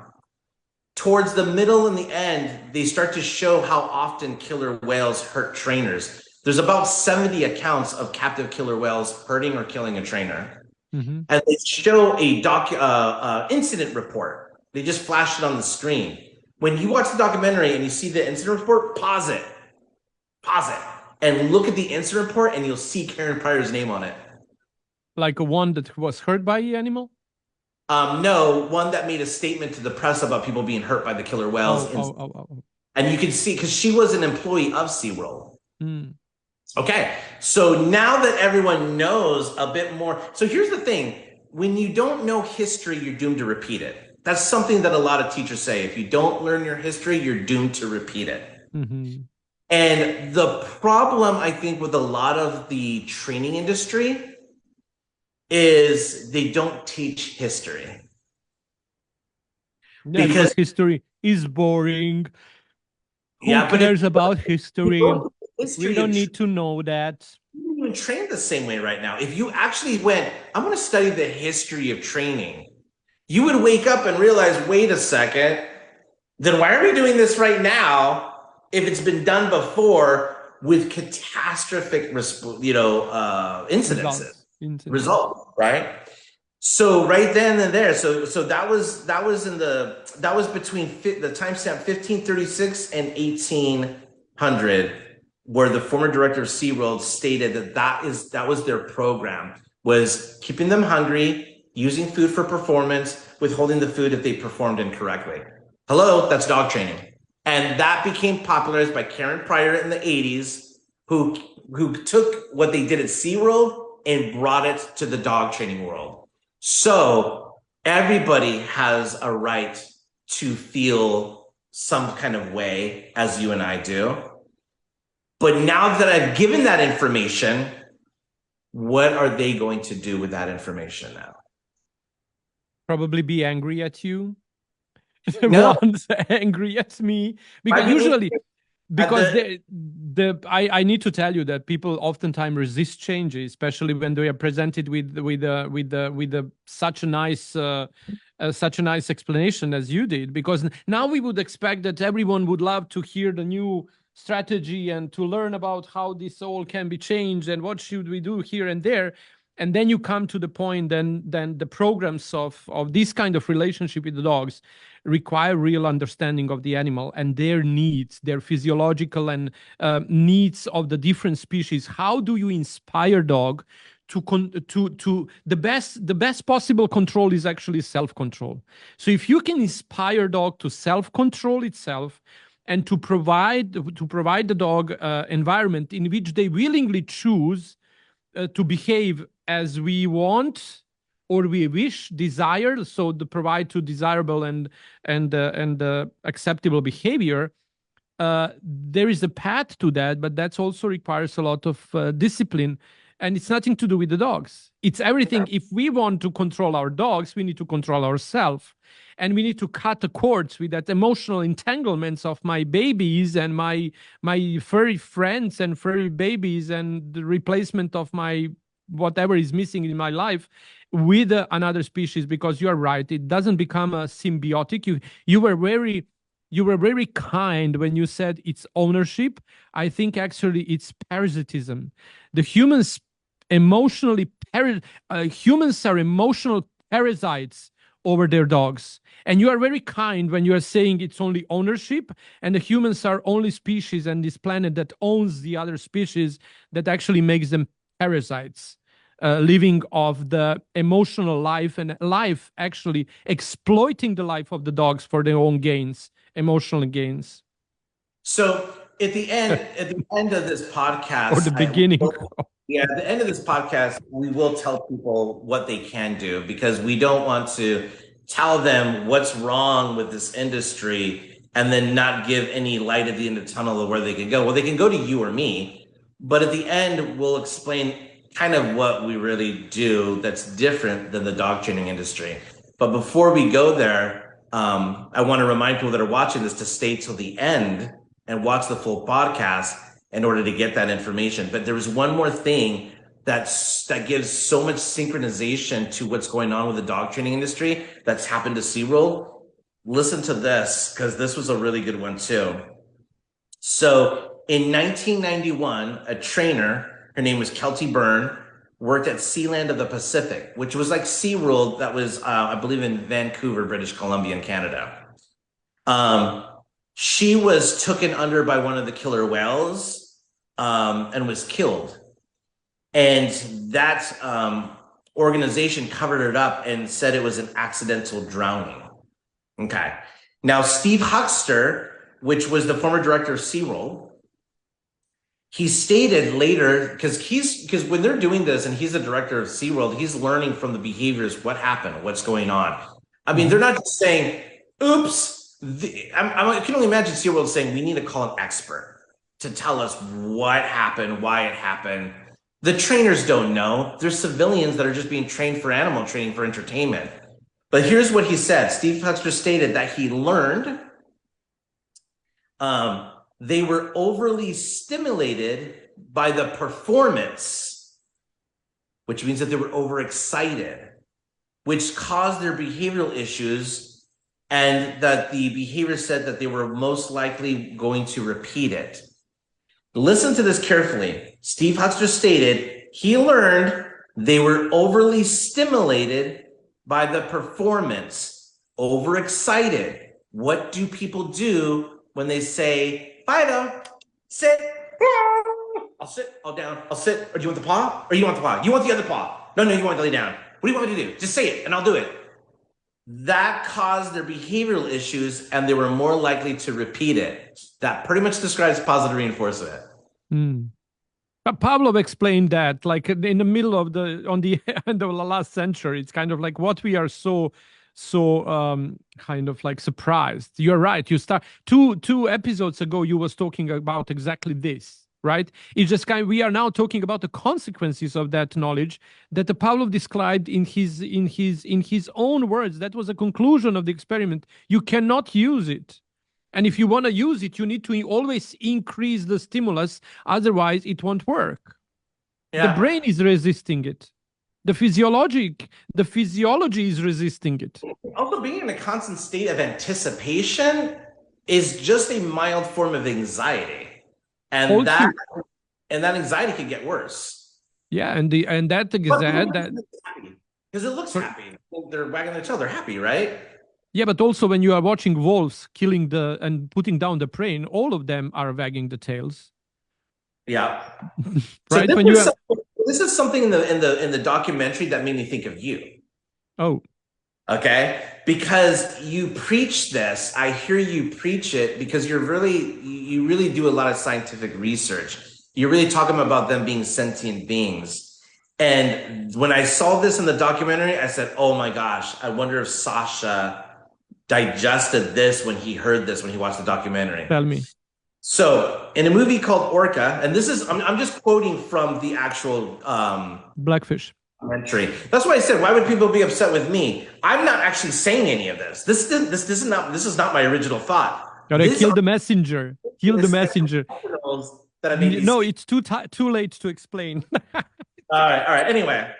towards the middle and the end, they start to show how often killer whales hurt trainers. There's about 70 accounts of captive killer whales hurting or killing a trainer. Mm-hmm. And they show a incident report. They just flash it on the screen. When you watch the documentary and you see the incident report, pause it, and look at the incident report, and you'll see Karen Pryor's name on it. Like a one that was hurt by the animal? No, one that made a statement to the press about people being hurt by the killer whales. And you can see, because she was an employee of SeaWorld. Mm. Okay, so now that everyone knows a bit more. So here's the thing. When you don't know history, you're doomed to repeat it. That's something that a lot of teachers say. If you don't learn your history, you're doomed to repeat it. Mm-hmm. And the problem, I think, with a lot of the training industry is they don't teach history. Yeah, because history is boring. Who cares about history? We don't need to know that. You don't even train the same way right now. If you actually went, I'm going to study the history of training, you would wake up and realize, wait a second, then why are we doing this right now if it's been done before with catastrophic, incidences? Result, right? So right then and there, so that was between the timestamp 1536 and 1800, where the former director of SeaWorld stated that was their program, was keeping them hungry, using food for performance, withholding the food if they performed incorrectly. Hello, that's dog training. And that became popularized by Karen Pryor in the 80s, who took what they did at SeaWorld and brought it to the dog training world. So everybody has a right to feel some kind of way as you and I do. But now that I've given that information, what are they going to do with that information now? Probably be angry at you. No, One's angry at me because I mean, usually at because the I need to tell you that people oftentimes resist changes, especially when they are presented with such a nice explanation as you did, because now we would expect that everyone would love to hear the new strategy and to learn about how this all can be changed and what should we do here and there. And then you come to the point, then the programs of this kind of relationship with the dogs require real understanding of the animal and their needs, their physiological and needs of the different species. How do you inspire dog to the best possible control is actually self-control. So if you can inspire dog to self-control itself and to provide the dog environment in which they willingly choose to behave as we want or we wish, desire, so to provide to desirable and acceptable behavior, there is a path to that, but that also requires a lot of discipline. And it's nothing to do with the dogs. It's everything. If we want to control our dogs, we need to control ourselves. And we need to cut the cords with that emotional entanglements of my babies and my furry friends and furry babies and the replacement of my whatever is missing in my life with another species, because you are right, it doesn't become a symbiotic. You were very kind when you said it's ownership. I think actually it's parasitism. The humans humans are emotional parasites over their dogs, and you are very kind when you are saying it's only ownership and the humans are only species and this planet that owns the other species, that actually makes them parasites, living off the emotional life and life actually exploiting the life of the dogs for their own gains, emotional gains. So at the end of this podcast, Or the beginning. yeah, at the end of this podcast, we will tell people what they can do, because we don't want to tell them what's wrong with this industry and then not give any light at the end of the tunnel of where they can go. Well, they can go to you or me, but at the end, we'll explain kind of what we really do that's different than the dog training industry. But before we go there, I want to remind people that are watching this to stay till the end and watch the full podcast in order to get that information. But there was one more thing that gives so much synchronization to what's going on with the dog training industry that's happened to SeaWorld. Listen to this, because this was a really good one too. So in 1991, a trainer, her name was Kelty Byrne, worked at Sealand of the Pacific, which was like SeaWorld that was, I believe, in Vancouver, British Columbia in Canada. She was taken under by one of the killer whales and was killed. And that organization covered it up and said it was an accidental drowning. Okay. Now, Steve Huxter, which was the former director of SeaWorld, he stated later, because when they're doing this and he's the director of SeaWorld, he's learning from the behaviors, what happened, what's going on. I mean, they're not just saying, oops. I can only imagine SeaWorld saying, we need to call an expert to tell us what happened, why it happened. The trainers don't know. They're civilians that are just being trained for animal training for entertainment. But here's what he said. Steve Huxter stated that he learned they were overly stimulated by the performance, which means that they were overexcited, which caused their behavioral issues, and that the behavior said that they were most likely going to repeat it. Listen to this carefully. Steve Huxter stated he learned they were overly stimulated by the performance, overexcited. What do people do when they say, Fido, sit? I'll sit, I'll down, I'll sit. Or do you want the paw? Or you want the paw? You want the other paw? No, you want to lay down. What do you want me to do? Just say it and I'll do it. That caused their behavioral issues and they were more likely to repeat it. That pretty much describes positive reinforcement. Pavlov explained that, like in the middle of on the end of the last century, it's kind of like what we are so kind of like surprised. You're right. You start two episodes ago, you was talking about exactly this, right? It's just we are now talking about the consequences of that knowledge that the Pavlov described in his own words. That was a conclusion of the experiment. You cannot use it. And if you want to use it, you need to always increase the stimulus. Otherwise, it won't work. Yeah. The brain is resisting it. The physiology is resisting it. Also, being in a constant state of anticipation is just a mild form of anxiety, and that anxiety can get worse. Yeah, and that because it looks happy. They're wagging their tail. They're happy, right? Yeah, but also when you are watching wolves killing and putting down the prey, all of them are wagging the tails. Yeah. Right. So this is something in the documentary that made me think of you. Oh. Okay. Because you preach this. I hear you preach it because you really do a lot of scientific research. You're really talking about them being sentient beings. And when I saw this in the documentary, I said, oh my gosh, I wonder if Sasha digested this when he heard this, when he watched the documentary. Tell me. So in a movie called Orca, and this is, I'm just quoting from the actual Blackfish documentary. That's why I said, why would people be upset with me? I'm not actually saying any of this. This is not my original thought. Gotta kill the messenger. Kill the messenger. No, it's too late to explain. All right. Anyway,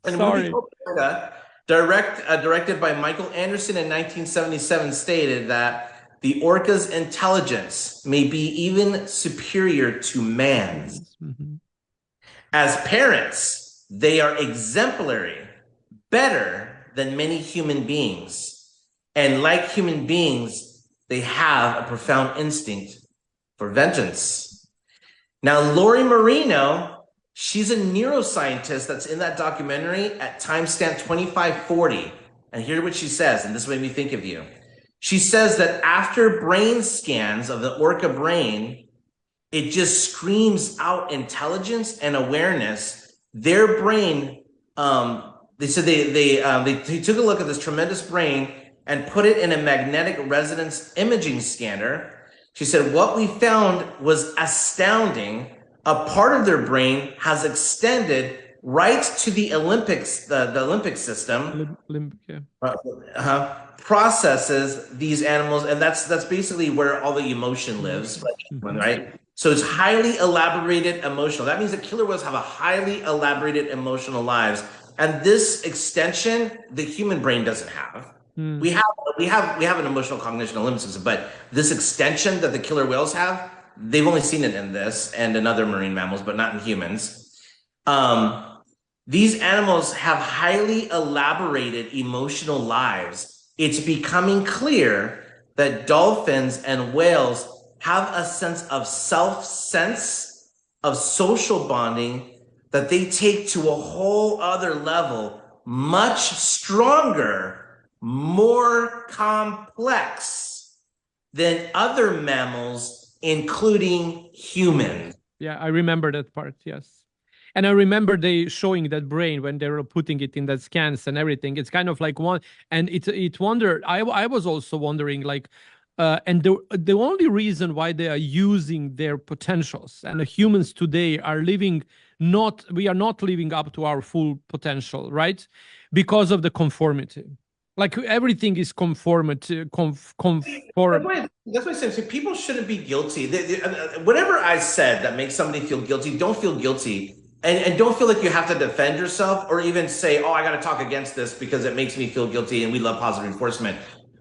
sorry. Orca, directed by Michael Anderson in 1977, stated that the orca's intelligence may be even superior to man's. Mm-hmm. As parents, they are exemplary, better than many human beings. And like human beings, they have a profound instinct for vengeance. Now, Lori Marino, she's a neuroscientist that's in that documentary at timestamp 2540. And here's what she says, and this made me think of you. She says that after brain scans of the orca brain, it just screams out intelligence and awareness. Their brain, they said they took a look at this tremendous brain and put it in a magnetic resonance imaging scanner. She said, what we found was astounding. A part of their brain has extended right to the Olympics, the Olympic system. Processes these animals, and that's basically where all the emotion lives, right? So it's highly elaborated emotional. That means that killer whales have a highly elaborated emotional lives, and this extension the human brain doesn't have. We have an emotional cognition and limbic system, but this extension that the killer whales have, they've only seen it in this and in other marine mammals, but not in humans. These animals have highly elaborated emotional lives. It's becoming clear that dolphins and whales have a sense of self-sense, of social bonding, that they take to a whole other level, much stronger, more complex than other mammals, including humans. Yeah, I remember that part, yes. And I remember they showing that brain when they were putting it in that scans and everything. It's kind of like one, and it wondered. I was also wondering, like, and the only reason why they are using their potentials, and the humans today are we are not living up to our full potential, right? Because of the conformity. Like everything is conform. That's why I said people shouldn't be guilty. Whatever I said that makes somebody feel guilty, don't feel guilty. And don't feel like you have to defend yourself or even say, oh, I got to talk against this because it makes me feel guilty and we love positive reinforcement.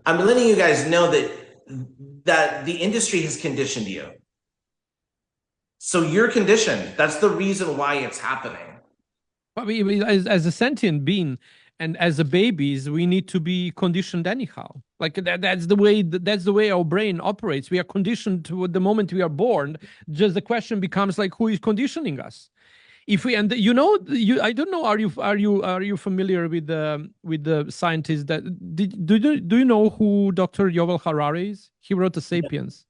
I'm letting you guys know that the industry has conditioned you. So you're conditioned. That's the reason why it's happening. But as a sentient being and as a babies, we need to be conditioned anyhow. Like that's the way our brain operates. We are conditioned to the moment we are born. Just the question becomes like, who is conditioning us? If we I don't know. Are you familiar with the scientists that do you know who Dr. Yuval Harari is? He wrote the *Sapiens*.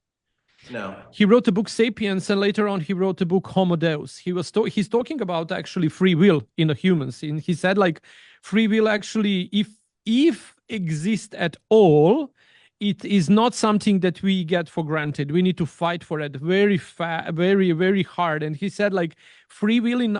No. He wrote the book *Sapiens*, and later on he wrote the book *Homo Deus*. He's talking about actually free will in the humans. And he said like free will actually, if exist at all, it is not something that we get for granted. We need to fight for it very, very hard. And he said, like, free will in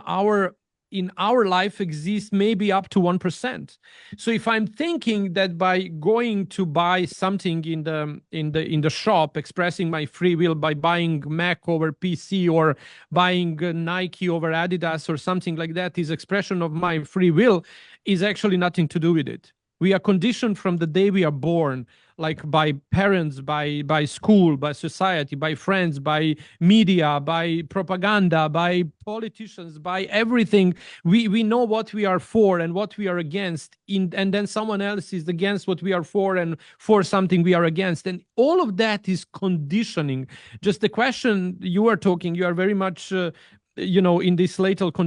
our life exists maybe up to 1%. So if I'm thinking that by going to buy something in the shop, expressing my free will by buying Mac over PC or buying Nike over Adidas or something like that is expression of my free will, is actually nothing to do with it. We are conditioned from the day we are born, like by parents, by school, by society, by friends, by media, by propaganda, by politicians, by everything. We know what we are for and what we are against, and then someone else is against what we are for and for something we are against. And all of that is conditioning. Just the question you are talking, you are very much in this latent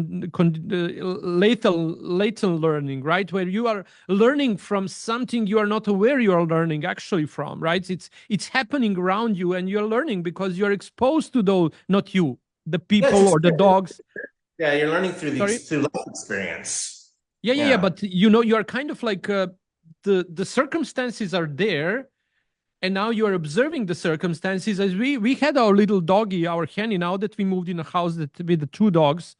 learning, right, where you are learning from something you are not aware you are learning actually from, right? It's happening around you, and you're learning because you're exposed to those, not you, the people or the dogs. Yeah, you're learning through life experience. Yeah, but you are kind of like the circumstances are there, and now you are observing the circumstances. As we had our little doggy, our Henny, now that we moved in a house with the 2 dogs,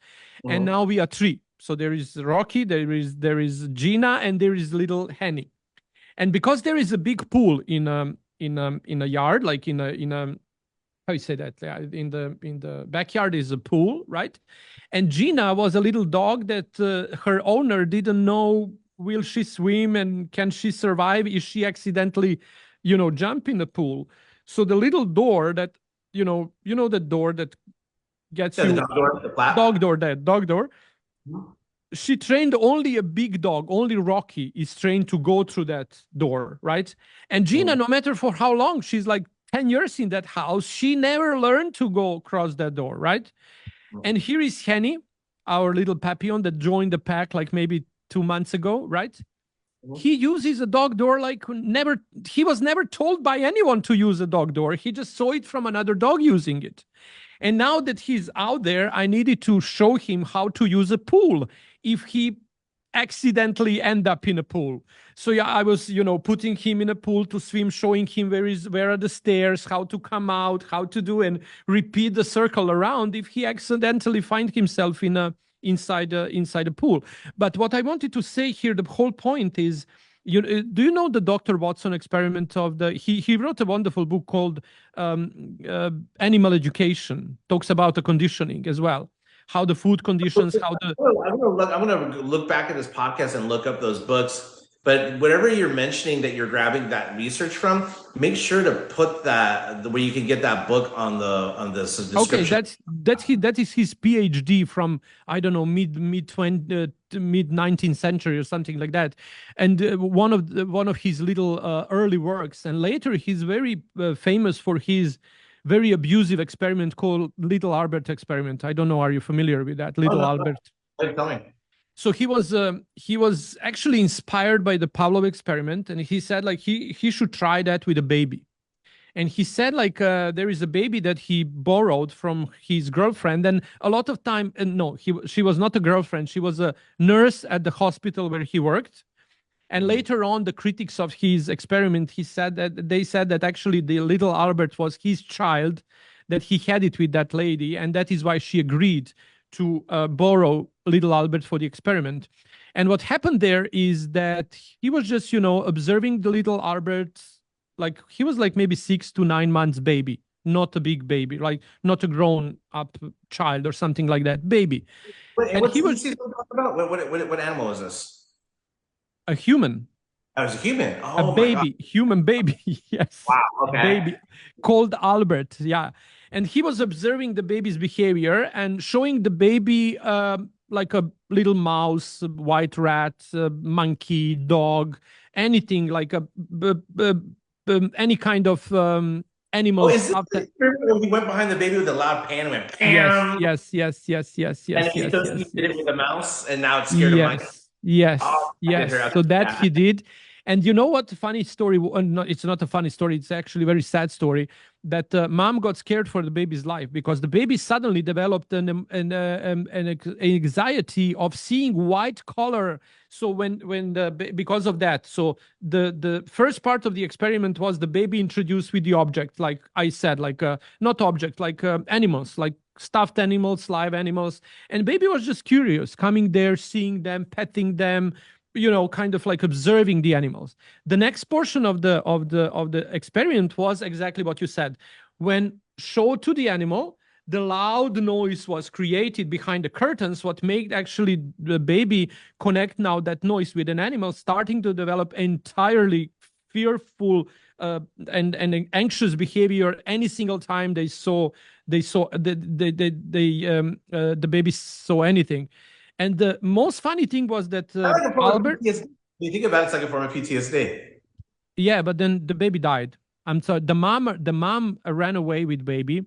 and now we are 3. So there is Rocky, there is Gina, and there is little Henny. And because there is a big pool in a yard, like in a how you say that, in the backyard is a pool, right? And Gina was a little dog that her owner didn't know, will she swim and can she survive if she accidentally jump in the pool. So the little door that, the door that gets you, dog door. Mm-hmm. She trained only a big dog, only Rocky is trained to go through that door, right? And Gina, no matter for how long, she's like 10 years in that house, she never learned to go across that door, right? And here is Henny, our little papillon that joined the pack like maybe 2 months ago, right? He uses a dog door like never. He was never told by anyone to use a dog door. He just saw it from another dog using it. And now that he's out there, I needed to show him how to use a pool if he accidentally end up in a pool. So yeah, I was, putting him in a pool to swim, showing him where are the stairs, how to come out, how to do, and repeat the circle around if he accidentally find himself inside a pool. But what I wanted to say here, the whole point is, do you know the Dr. Watson experiment of he wrote a wonderful book called Animal Education, talks about the conditioning as well, how the food conditions, how the... I'm gonna look back at this podcast and look up those books. But whatever you're mentioning that you're grabbing that research from, make sure to put that where you can get that book on this description. Okay, that is his PhD from, I don't know, mid 19th century or something like that, and one of his little early works. And later he's very famous for his very abusive experiment called Little Albert experiment. I don't know, are you familiar with that? Little Albert. Tell me. So he was actually inspired by the Pavlov experiment, and he said like he should try that with a baby. And he said like there is a baby that he borrowed from his girlfriend, and a lot of time, and no, she was not a girlfriend, she was a nurse at the hospital where he worked. And later on, the critics of his experiment, they said that actually the little Albert was his child, that he had it with that lady, and that is why she agreed to borrow little Albert for the experiment. And what happened there is that he was just, observing the little Albert, like he was like maybe 6 to 9 months baby, not a big baby, like not a grown up child or something like that, baby. And what animal is this? A human. Oh, it's a human. Oh, a baby, human baby. Yes. Wow. Okay. Baby called Albert. Yeah. And he was observing the baby's behavior and showing the baby like a little mouse, white rat, monkey, dog, anything like any kind of animal. Oh, is this the when he went behind the baby with a loud pan and went, Pam! Yes. And he did it with a mouse, and now it's scared of monkeys. Yes. So that he did. And you know what? Funny story. No, it's not a funny story. It's actually a very sad story. That mom got scared for the baby's life because the baby suddenly developed an anxiety of seeing white color. So because of that, so the first part of the experiment was the baby introduced with the object, like I said, like not object, like animals, like stuffed animals, live animals, and baby was just curious, coming there, seeing them, petting them, kind of like observing the animals. The next portion of the experiment was exactly what you said. When showed to the animal, the loud noise was created behind the curtains, what made actually the baby connect now that noise with an animal, starting to develop entirely fearful and anxious behavior any single time the baby saw anything. And the most funny thing was that Like a form of Albert, PTSD. When you think about it, it's like a form of PTSD. yeah, but then the baby died. I'm sorry, the mom ran away with baby,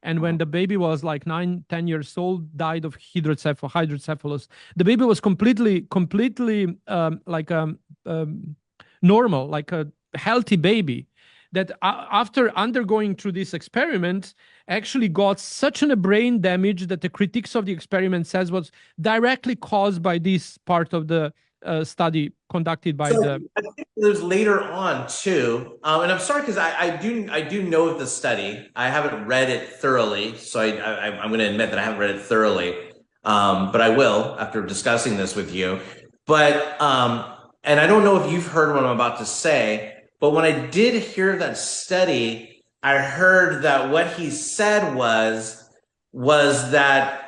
and when the baby was like 9, 10 years old, died of hydrocephalus. The baby was completely like normal, like a healthy baby. That after undergoing through this experiment, actually got such a brain damage that the critics of the experiment says was directly caused by this part of the study conducted by So the. I think there's later on too, and I'm sorry because I do know of the study. I haven't read it thoroughly, so I'm going to admit that I haven't read it thoroughly, but I will after discussing this with you. But and I don't know if you've heard what I'm about to say, but when I did hear that study, I heard that what he said was that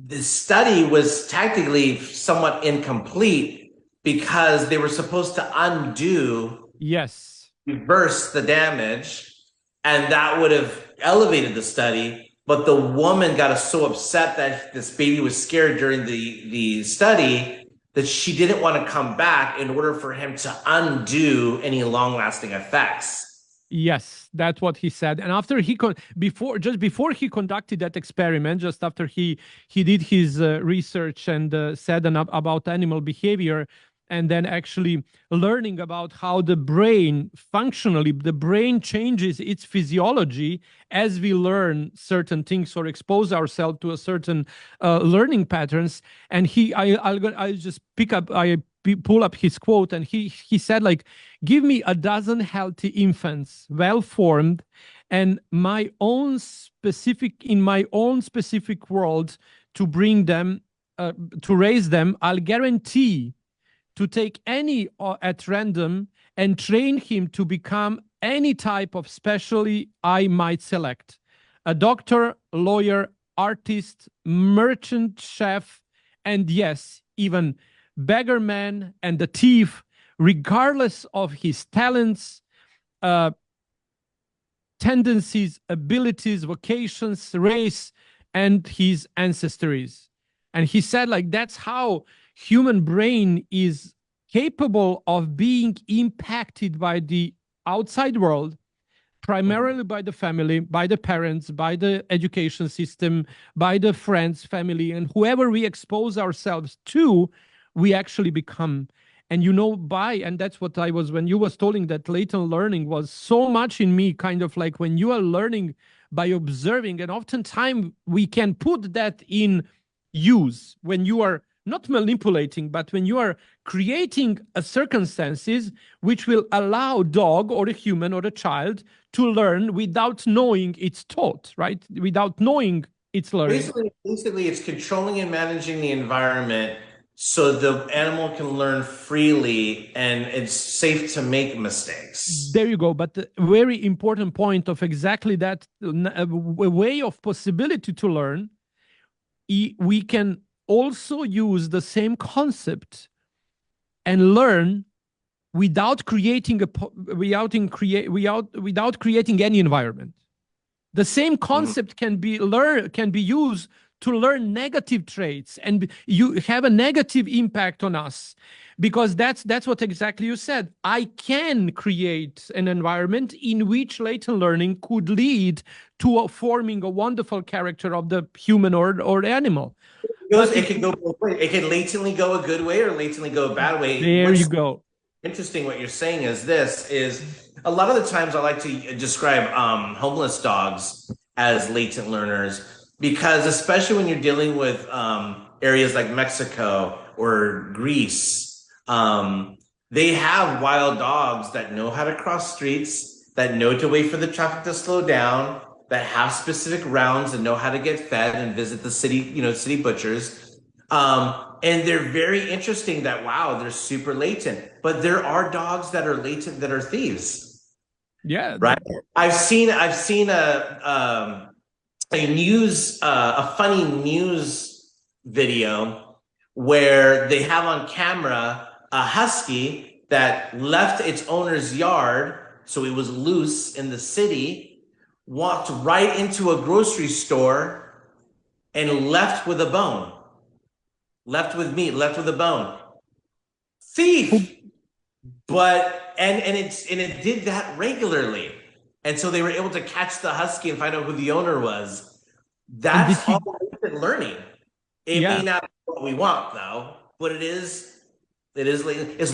the study was technically somewhat incomplete because they were supposed to Yes. reverse the damage, and that would have elevated the study. But the woman got so upset that this baby was scared during the study that she didn't want to come back in order for him to undo any long-lasting effects. Yes, that's what he said. And after before he conducted that experiment, just after he did his research and said about animal behavior, and then actually learning about how the brain functionally, the brain changes its physiology as we learn certain things or expose ourselves to a certain learning patterns. And I'll just pull up his quote, and he said, like, give me a dozen healthy infants, well formed, and in my own specific world, to bring them to raise them. I'll guarantee to take any at random and train him to become any type of specialty I might select: a doctor, lawyer, artist, merchant, chef, and yes, even beggar man and the thief, regardless of his talents, tendencies, abilities, vocations, race, and his ancestries. And he said, like, that's how human brain is capable of being impacted by the outside world, primarily by the family, by the parents, by the education system, by the friends, family, and whoever we expose ourselves to, we actually become. And and that's what I was, when you was telling that latent learning was so much in me, kind of like when you are learning by observing, and oftentimes we can put that in use when you are not manipulating, but when you are creating a circumstances which will allow dog or a human or a child to learn without knowing it's taught, right? Without knowing it's learning. Basically, it's controlling and managing the environment so the animal can learn freely and it's safe to make mistakes. There you go. But the very important point of exactly that way of possibility to learn, we can also use the same concept and learn without creating without creating any environment. The same concept can be used to learn negative traits, and you have a negative impact on us, because that's what exactly you said. I can create an environment in which latent learning could lead to forming a wonderful character of the human or animal. It can go both ways. It can latently go a good way or latently go a bad way. There you go. interesting what you're saying is a lot of the times I like to describe homeless dogs as latent learners because especially when you're dealing with areas like Mexico or Greece, they have wild dogs that know how to cross streets, that know to wait for the traffic to slow down, that have specific rounds and know how to get fed and visit the city, city butchers. And they're very interesting that, wow, they're super latent, but there are dogs that are latent that are thieves. Yeah. Right. I've seen a funny news video where they have on camera a husky that left its owner's yard, so it was loose in the city, walked right into a grocery store and left with a bone. Left with meat, left with a bone. Thief. But and it did that regularly. And so they were able to catch the husky and find out who the owner was. That's all learning. It may not be what we want though, but it's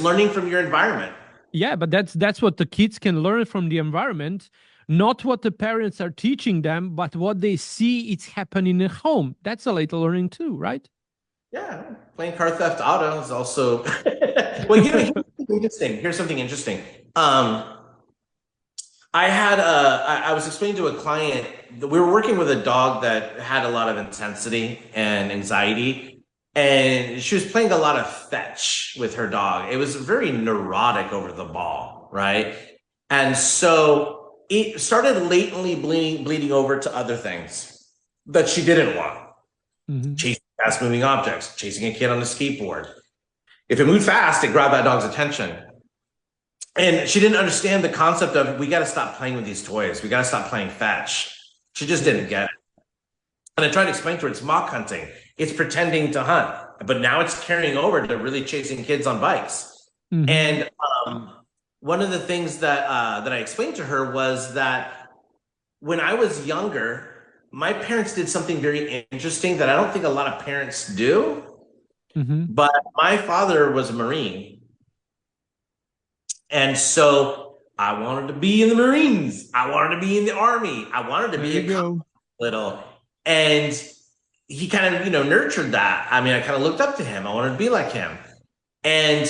learning from your environment. Yeah, but that's what the kids can learn from the environment, not what the parents are teaching them, but what they see it's happening at home. That's a little learning too, right? Yeah, playing car theft auto is also well, here's something interesting. I was explaining to a client that we were working with a dog that had a lot of intensity and anxiety, and she was playing a lot of fetch with her dog. It was very neurotic over the ball, right? And so it started latently bleeding over to other things that she didn't want. Chasing fast moving objects, chasing a kid on a skateboard. If it moved fast, it grabbed that dog's attention. And she didn't understand the concept of, we got to stop playing with these toys. We got to stop playing fetch. She just didn't get it. And I tried to explain to her, it's mock hunting. It's pretending to hunt. But now it's carrying over to really chasing kids on bikes. And one of the things that I explained to her was that when I was younger, my parents did something very interesting that I don't think a lot of parents do. But my father was a Marine. And so I wanted to be in the Marines. I wanted to be in the Army. I wanted to be a cop little. And he kind of, nurtured that. I mean, I kind of looked up to him. I wanted to be like him. And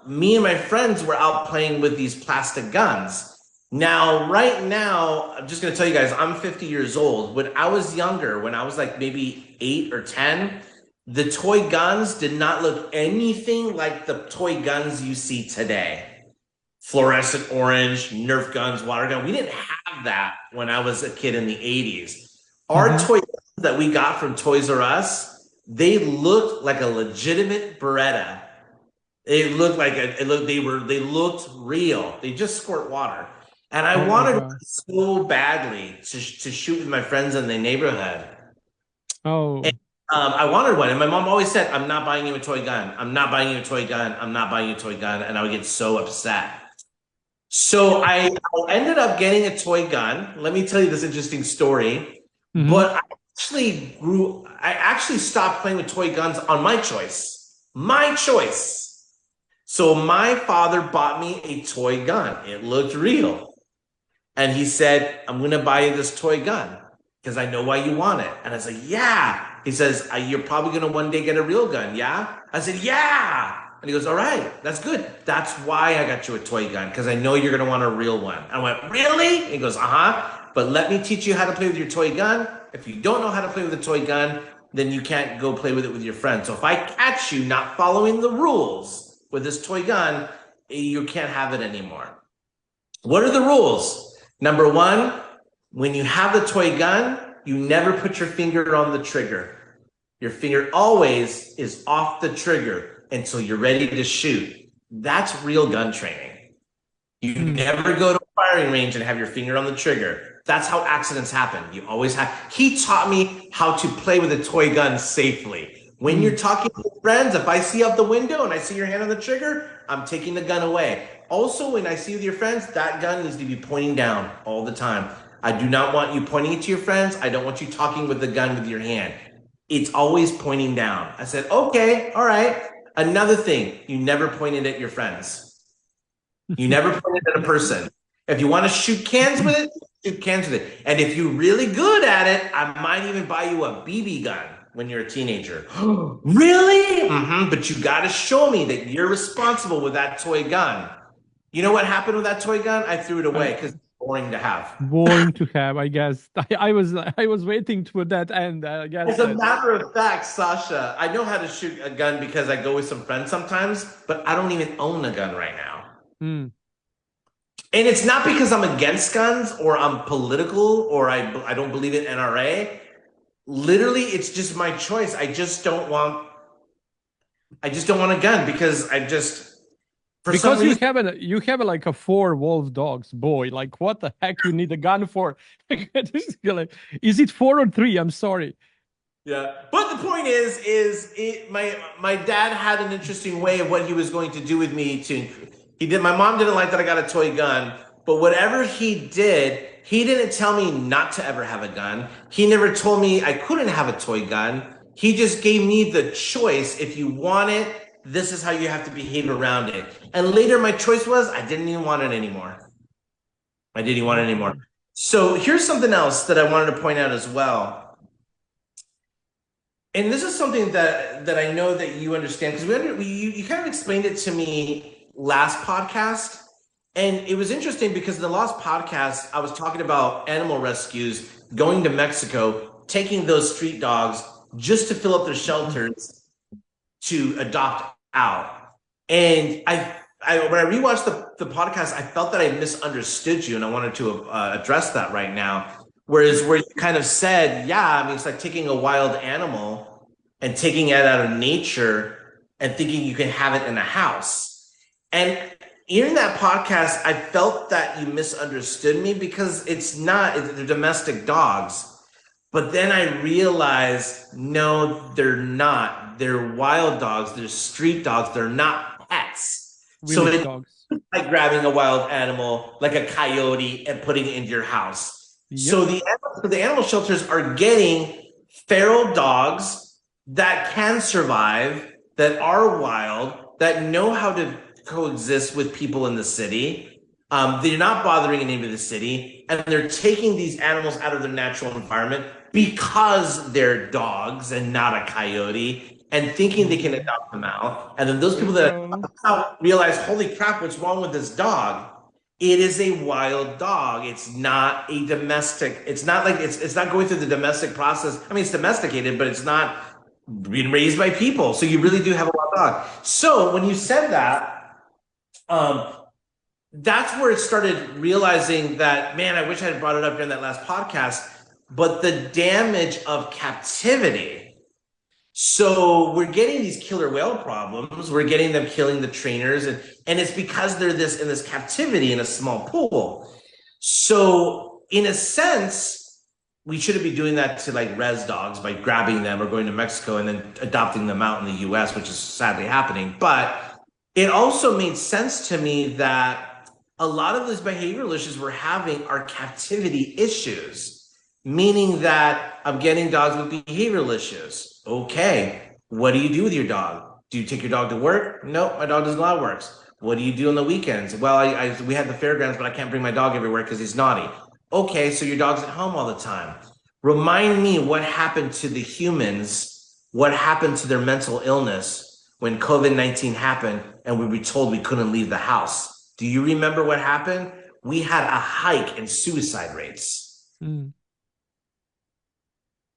me and my friends were out playing with these plastic guns. Now, right now, I'm just going to tell you guys, I'm 50 years old. When I was younger, when I was like maybe 8 or 10, the toy guns did not look anything like the toy guns you see today. Fluorescent orange, Nerf guns, water gun. We didn't have that when I was a kid in the 80s. Our toy guns that we got from Toys R Us, they looked like a legitimate Beretta. They looked like they looked real. They just squirt water. And I wanted so badly to shoot with my friends in the neighborhood. And, I wanted one. And my mom always said, I'm not buying you a toy gun. I'm not buying you a toy gun. I'm not buying you a toy gun. And I would get so upset. So I ended up getting a toy gun. Let me tell you this interesting story. But I actually stopped playing with toy guns on my choice. My choice. So my father bought me a toy gun. It looked real. And he said, I'm going to buy you this toy gun because I know why you want it. And I was like, yeah. He says, you're probably going to one day get a real gun, yeah? I said, yeah. And he goes, all right, that's good. That's why I got you a toy gun, because I know you're going to want a real one. I went, really? And he goes, but let me teach you how to play with your toy gun. If you don't know how to play with a toy gun, then you can't go play with it with your friends. So if I catch you not following the rules with this toy gun, you can't have it anymore. What are the rules? Number one, when you have the toy gun, you never put your finger on the trigger. Your finger always is off the trigger until you're ready to shoot. That's real gun training. You never go to a firing range and have your finger on the trigger. That's how accidents happen. You always have. He taught me how to play with a toy gun safely. When you're talking to friends, if I see out the window and I see your hand on the trigger, I'm taking the gun away. Also, when I see with your friends, that gun needs to be pointing down all the time. I do not want you pointing it to your friends. I don't want you talking with the gun with your hand. It's always pointing down. I said, okay, all right. Another thing, you never pointed at your friends. You never pointed at a person. If you want to shoot cans with it, shoot cans with it. And if you're really good at it, I might even buy you a BB gun when you're a teenager. Really? But you got to show me that you're responsible with that toy gun. You know what happened with that toy gun? I threw it away because it's boring to have. Boring to have, I guess. I was waiting for that end. I guess. As a matter of fact, Sasha, I know how to shoot a gun because I go with some friends sometimes, but I don't even own a gun right now. Mm. And it's not because I'm against guns or I'm political or I don't believe in NRA. Literally, it's just my choice. I just don't want a gun because I just for some Because reason you have like a 4 wolf dogs, boy. Like what the heck you need a gun for? Is it 4 or 3? I'm sorry. yeah. But the point is my dad had an interesting way of what he was going to do with me my mom didn't like that I got a toy gun, but whatever he did, he didn't tell me not to ever have a gun. He never told me I couldn't have a toy gun. He just gave me the choice. If you want it, this is how you have to behave around it. And later my choice was I didn't even want it anymore. I didn't even want it anymore. So here's something else that I wanted to point out as well. And this is something that I know that you understand because you kind of explained it to me last podcast. And it was interesting because in the last podcast, I was talking about animal rescues going to Mexico, taking those street dogs just to fill up their shelters to adopt out. And when I rewatched the podcast, I felt that I misunderstood you, and I wanted to address that right now. Whereas where you kind of said, yeah, I mean, it's like taking a wild animal and taking it out of nature and thinking you can have it in a house. And in that podcast, I felt that you misunderstood me because they're domestic dogs. But then I realized, no, they're not. They're wild dogs. They're street dogs. They're not pets. So it's dogs. like grabbing a wild animal, like a coyote, and putting it into your house. Yep. So the animal shelters are getting feral dogs that can survive, that are wild, that know how to coexist with people in the city. They're not bothering any of the city, and they're taking these animals out of their natural environment because they're dogs and not a coyote, and thinking they can adopt them out. And then those people that adopt out realize, holy crap, what's wrong with this dog? It is a wild dog. It's not a domestic. It's not like it's not going through the domestic process. I mean, it's domesticated, but it's not being raised by people. So you really do have a wild dog. So when you said that, that's where it started realizing that, man, I wish I had brought it up during that last podcast, but the damage of captivity. So we're getting these killer whale problems. We're getting them killing the trainers, and it's because they're in this captivity in a small pool. So in a sense, we shouldn't be doing that to like res dogs by grabbing them or going to Mexico and then adopting them out in the US, which is sadly happening. But it also made sense to me that a lot of those behavioral issues we're having are captivity issues, meaning that I'm getting dogs with behavioral issues. Okay, what do you do with your dog? Do you take your dog to work? No, my dog doesn't allow works. What do you do on the weekends? Well, we had the fairgrounds, but I can't bring my dog everywhere because he's naughty. Okay, so your dog's at home all the time. Remind me what happened to the humans, what happened to their mental illness when COVID-19 happened and we were told we couldn't leave the house. Do you remember what happened? We had a hike in suicide rates.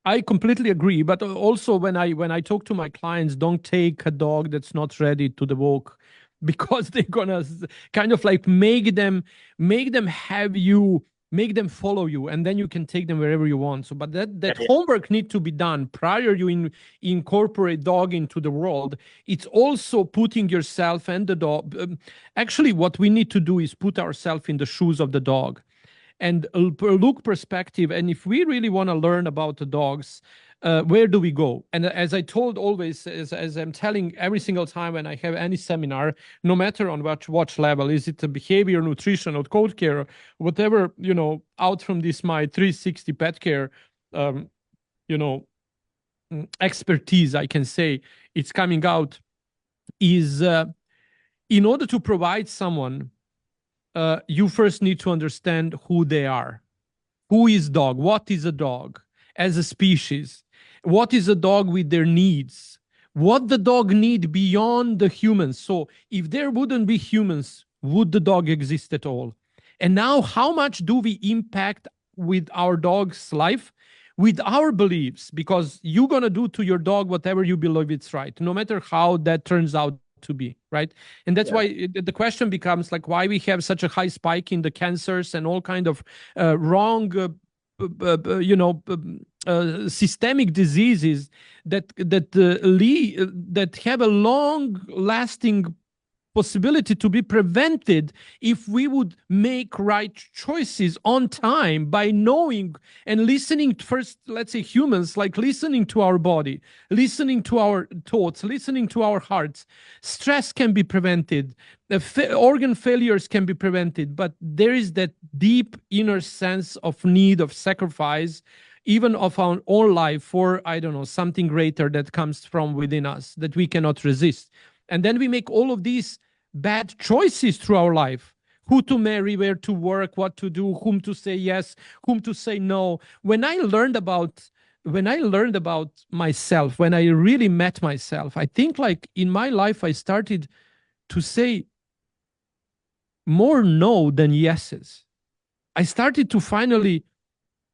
I completely agree. But also when I talk to my clients, don't take a dog that's not ready to the walk, because they're gonna kind of like make them follow you, and then you can take them wherever you want. So but that homework need to be done prior you incorporate dog into the world. It's also putting yourself and the dog, actually what we need to do is put ourselves in the shoes of the dog and look perspective. And if we really want to learn about the dogs, where do we go? And as I told always, as I'm telling every single time when I have any seminar, no matter on what level, is it a behavior, nutrition, or cold care, whatever, out from this my 360 pet care, expertise, I can say, it's coming out. is in order to provide someone, you first need to understand who they are. Who is dog? What is a dog as a species? What is a dog with their needs? What the dog need beyond the humans? So if there wouldn't be humans, would the dog exist at all? And now how much do we impact with our dog's life? With our beliefs, because you're going to do to your dog whatever you believe it's right, no matter how that turns out to be, right? And that's why the question becomes like why we have such a high spike in the cancers and all kind of wrong systemic diseases that have a long lasting possibility to be prevented if we would make right choices on time by knowing and listening first, let's say humans, like listening to our body, listening to our thoughts, listening to our hearts. Stress can be prevented, organ failures can be prevented, but there is that deep inner sense of need of sacrifice, even of our own life for, I don't know, something greater that comes from within us that we cannot resist. And then we make all of these bad choices through our life. Who to marry, where to work, what to do, whom to say yes, whom to say no. When I learned about myself, when I really met myself, I think like in my life, I started to say more no than yeses. I started to finally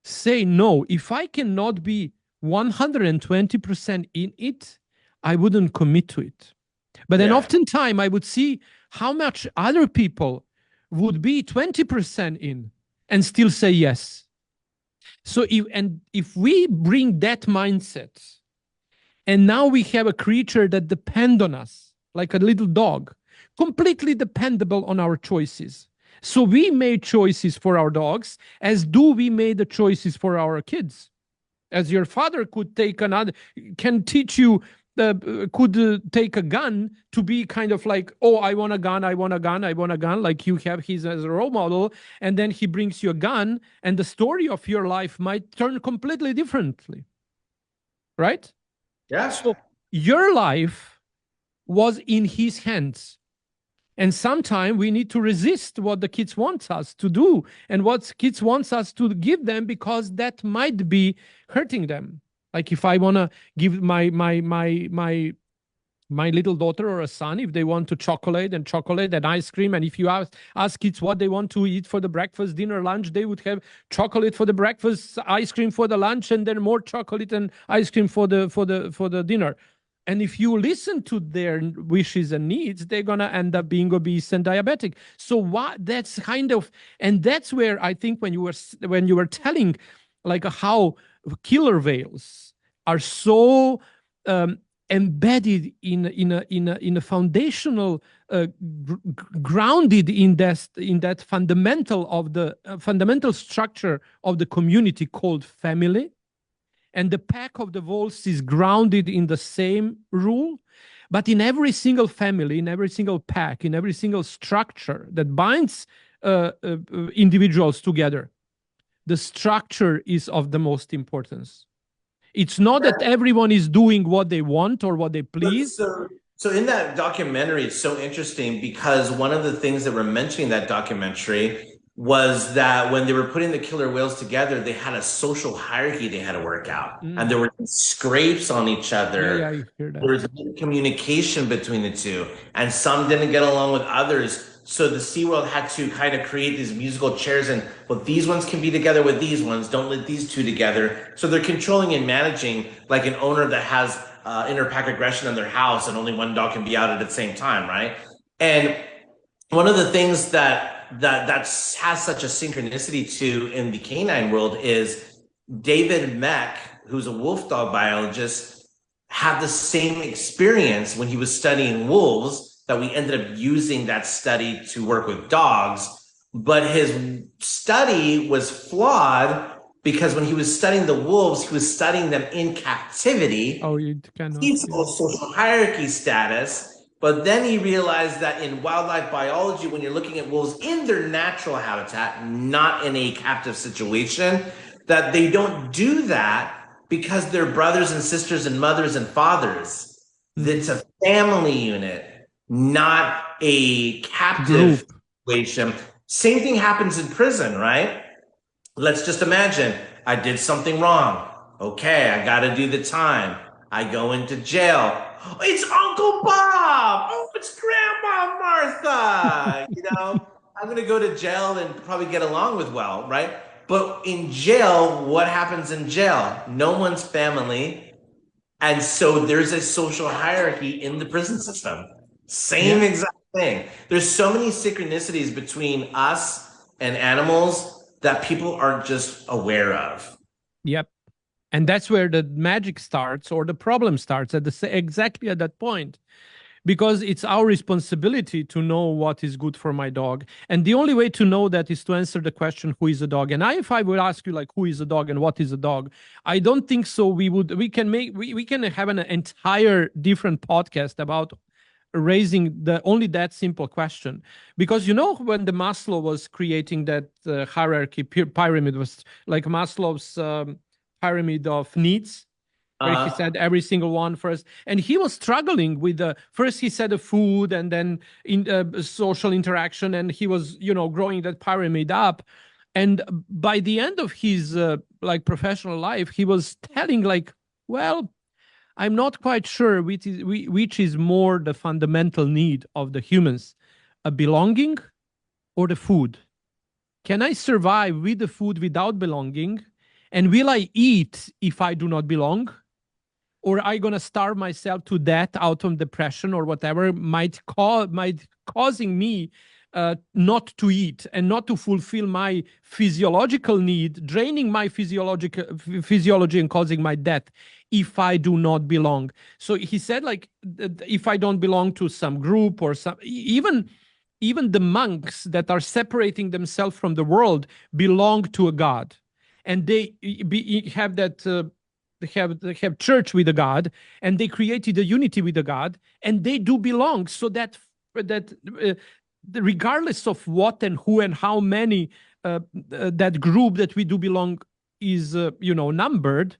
say no. If I cannot be 120% in it, I wouldn't commit to it. But then oftentimes I would see how much other people would be 20% in and still say yes. So if we bring that mindset, and now we have a creature that depends on us, like a little dog, completely dependable on our choices. So we made choices for our dogs, as do we made the choices for our kids. As your father can teach you, could take a gun to be kind of like, oh, I want a gun, like you have his as a role model, and then he brings you a gun, and the story of your life might turn completely differently, right? Yeah. So your life was in his hands. And sometimes we need to resist what the kids want us to do and what kids wants us to give them, because that might be hurting them. Like if I want to give my little daughter or a son, if they want to chocolate and ice cream, and if you ask kids what they want to eat for the breakfast, dinner, lunch, they would have chocolate for the breakfast, ice cream for the lunch, and then more chocolate and ice cream for the dinner. And if you listen to their wishes and needs, they're gonna end up being obese and diabetic. So that's kind of, and that's where I think when you were telling like how killer whales are so embedded in a foundational, grounded in that fundamental structure of the community called family. And the pack of the wolves is grounded in the same rule. But in every single family, in every single pack, in every single structure that binds individuals together, the structure is of the most importance. It's not that everyone is doing what they want or what they please. So in that documentary, it's so interesting because one of the things that were mentioning in that documentary was that when they were putting the killer whales together, they had a social hierarchy they had to work out. And there were scrapes on each other. Yeah, I hear that. There was communication between the two. And some didn't get along with others. So the SeaWorld had to kind of create these musical chairs and, well, these ones can be together with these ones. Don't let these two together. So they're controlling and managing like an owner that has inter-pack aggression in their house and only one dog can be out at the same time, right? And one of the things that has such a synchronicity to in the canine world is David Meck, who's a wolf dog biologist, had the same experience when he was studying wolves, that we ended up using that study to work with dogs. But his study was flawed because when he was studying the wolves, he was studying them in captivity. Oh, you cannot. Peaceful social hierarchy status. But then he realized that in wildlife biology, when you're looking at wolves in their natural habitat, not in a captive situation, that they don't do that because they're brothers and sisters and mothers and fathers. It's a family unit. not a captive Group. situation. Same thing happens in prison, right? Let's just imagine I did something wrong. Okay, I got to do the time. I go into jail. It's Uncle Bob. Oh, it's Grandma Martha. I'm going to go to jail and probably get along with well, right? But in jail, what happens in jail? No one's family. And so there's a social hierarchy in the prison system. Same Yeah. exact thing. There's so many synchronicities between us and animals that people aren't just aware of. Yep. And that's where the magic starts or the problem starts exactly at that point. Because it's our responsibility to know what is good for my dog. And the only way to know that is to answer the question, who is a dog? And if I would ask you like, who is a dog and what is a dog? I don't think so. We can have an entire different podcast about raising the only that simple question. Because when the Maslow was creating that hierarchy pyramid, was like Maslow's pyramid of needs, where he said every single one first, and he was struggling with the first. He said the food, and then in social interaction, and he was growing that pyramid up. And by the end of his like professional life, he was telling like, well, I'm not quite sure which is more the fundamental need of the humans, a belonging or the food. Can I survive with the food without belonging? And will I eat if I do not belong? Or am I gonna starve myself to death out of depression or whatever might causing me not to eat and not to fulfill my physiological need, draining my physiology and causing my death if I do not belong. So he said, like, if I don't belong to some group or some, even the monks that are separating themselves from the world belong to a god, and they have that. They have church with a God, and they created a unity with a God, and they do belong. So that regardless of what and who and how many that group that we do belong is numbered,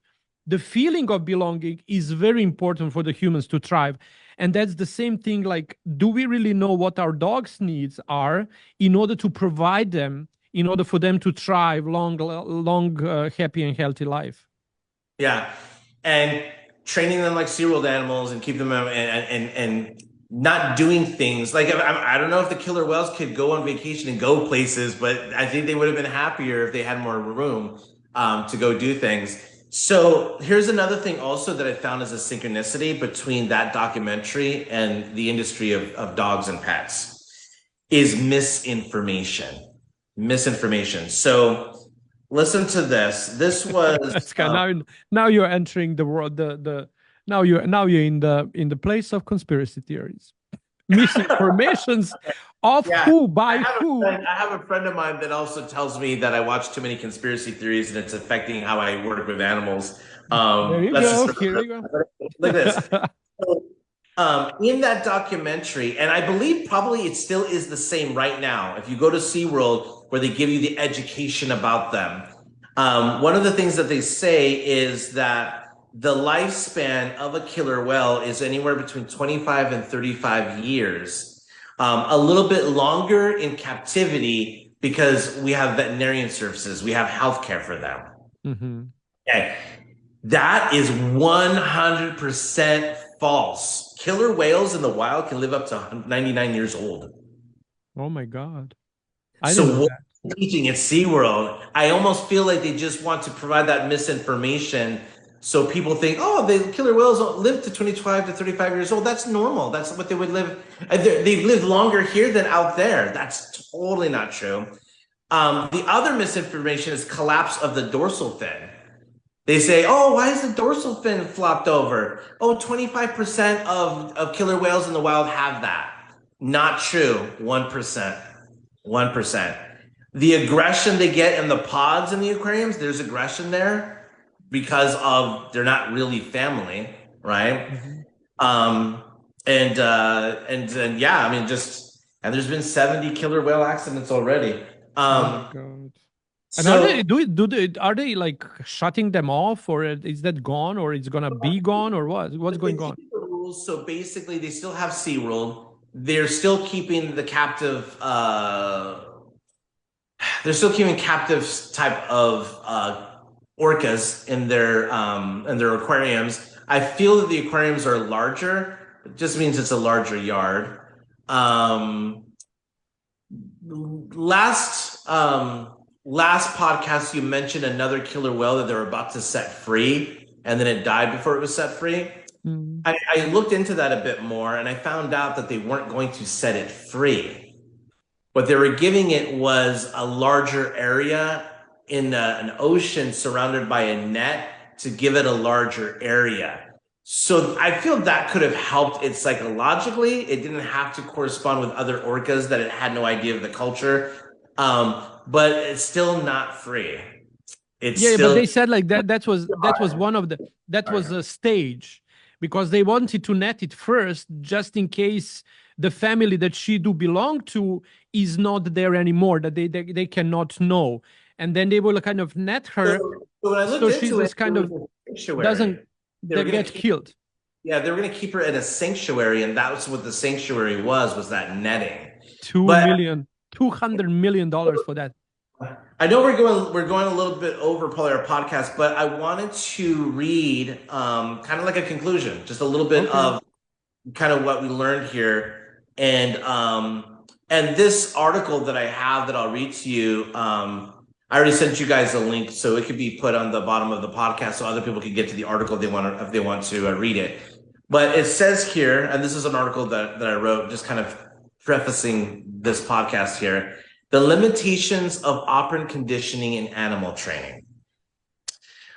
the feeling of belonging is very important for the humans to thrive. And that's the same thing, like, do we really know what our dogs needs are in order to provide them, in order for them to thrive long happy and healthy life? Yeah, and training them like SeaWorld animals and keep them and not doing things like I don't know if the killer whales could go on vacation and go places, but I think they would have been happier if they had more room to go do things. So here's another thing also that I found as a synchronicity between that documentary and the industry of dogs and pets is misinformation. Misinformation. So listen to this. This was That's kind now you're entering the world, the now you're in the place of conspiracy theories, misinformations of yeah. who by who. I have a friend of mine that also tells me that I watch too many conspiracy theories and it's affecting how I work with animals. There you That's go. just Here you go. look at this. So, in that documentary, and I believe probably it still is the same right now. If you go to SeaWorld, where they give you the education about them, one of the things that they say is that the lifespan of a killer whale is anywhere between 25 and 35 years, a little bit longer in captivity because we have veterinarian services, we have healthcare for them. Mm-hmm. Okay. That is 100% false. Killer whales in the wild can live up to 99 years old. Oh my God. I didn't know that. Teaching at SeaWorld, I almost feel like they just want to provide that misinformation so people think, oh, the killer whales live to 25 to 35 years old. That's normal. That's what they would live. They've lived longer here than out there. That's totally not true. The other misinformation is collapse of the dorsal fin. They say, oh, why is the dorsal fin flopped over? Oh, 25% of killer whales in the wild have that. Not true. 1%. 1%. The aggression they get in the pods in the aquariums, there's aggression there because of they're not really family, right? Mm-hmm. And yeah, I mean, and there's been 70 killer whale accidents already. Oh my God. And so, are they like shutting them off, or is that gone, or it's gonna be gone, or what's going on? So basically, they still have SeaWorld. they're still keeping the captive. They're still keeping captive type of orcas in their aquariums. I feel that the aquariums are larger. It just means it's a larger yard. Last podcast you mentioned another killer whale that they were about to set free, and then it died before it was set free. I looked into that a bit more, and I found out that they weren't going to set it free. What they were giving it was a larger area in an ocean surrounded by a net to give it a larger area. So I feel that could have helped it psychologically. It didn't have to correspond with other orcas that it had no idea of the culture. But it's still not free. It's but they said like that was one of the was a stage, because they wanted to net it first just in case the family that she do belong to is not there anymore, that they cannot know, and then they will kind of net her so she just kind of doesn't get killed. Yeah, they were going to keep her in a sanctuary, and that was what the sanctuary was that netting. $200 million for that. I know we're going a little bit over probably our podcast, but I wanted to read kind of like a conclusion, just a little bit of kind of what we learned here. And this article that I have that I'll read to you, I already sent you guys a link, so it could be put on the bottom of the podcast so other people can get to the article if they want to read it. But it says here, and this is an article that I wrote, just kind of prefacing this podcast here, the limitations of operant conditioning in animal training.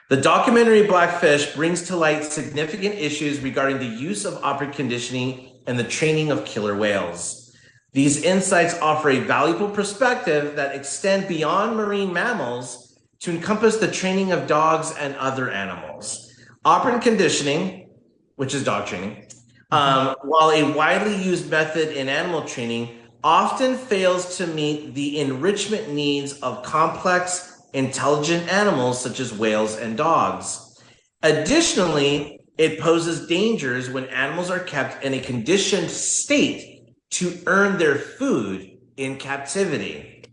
The documentary Blackfish brings to light significant issues regarding the use of operant conditioning and the training of killer whales. These insights offer a valuable perspective that extend beyond marine mammals to encompass the training of dogs and other animals. Operant conditioning, which is dog training, while a widely used method in animal training, often fails to meet the enrichment needs of complex, intelligent animals such as whales and dogs. Additionally, it poses dangers when animals are kept in a conditioned state to earn their food in captivity.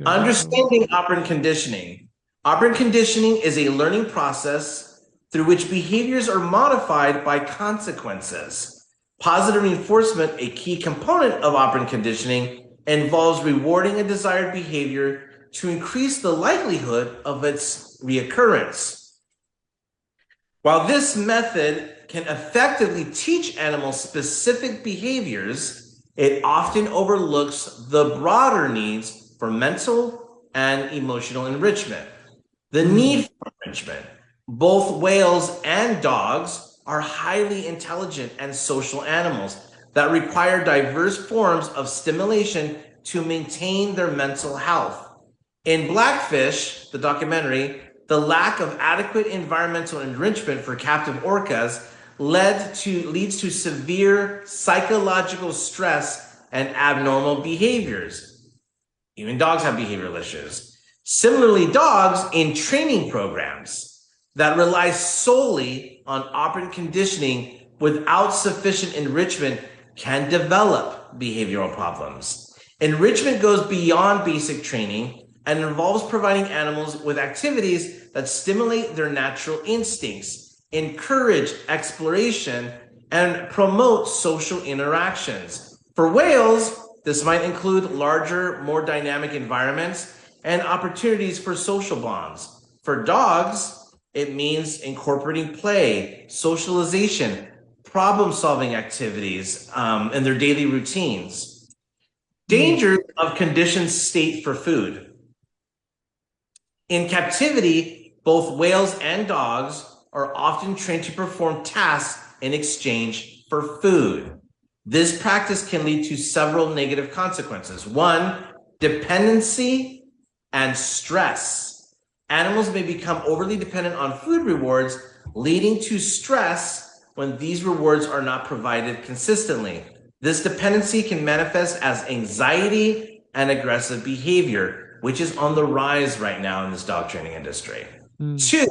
Understanding operant conditioning. Operant conditioning is a learning process through which behaviors are modified by consequences. Positive reinforcement, a key component of operant conditioning, involves rewarding a desired behavior to increase the likelihood of its reoccurrence. While this method can effectively teach animals specific behaviors, it often overlooks the broader needs for mental and emotional enrichment. The need for enrichment. Both whales and dogs are highly intelligent and social animals that require diverse forms of stimulation to maintain their mental health. In Blackfish, the documentary, the lack of adequate environmental enrichment for captive orcas leads to severe psychological stress and abnormal behaviors. Even dogs have behavioral issues. Similarly, dogs in training programs that rely solely on operant conditioning without sufficient enrichment can develop behavioral problems. Enrichment goes beyond basic training and involves providing animals with activities that stimulate their natural instincts, encourage exploration, and promote social interactions. For whales, this might include larger, more dynamic environments and opportunities for social bonds. For dogs, it means incorporating play, socialization, problem-solving activities in their daily routines. Dangers of conditioned state for food. In captivity, both whales and dogs are often trained to perform tasks in exchange for food. This practice can lead to several negative consequences. One, dependency and stress. Animals may become overly dependent on food rewards, leading to stress when these rewards are not provided consistently. This dependency can manifest as anxiety and aggressive behavior, which is on the rise right now in this dog training industry. Two,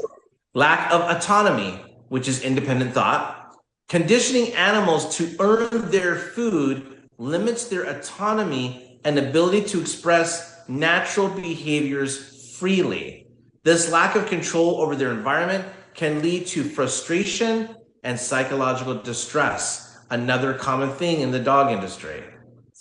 lack of autonomy, which is independent thought. Conditioning animals to earn their food limits their autonomy and ability to express natural behaviors freely. This lack of control over their environment can lead to frustration and psychological distress, another common thing in the dog industry.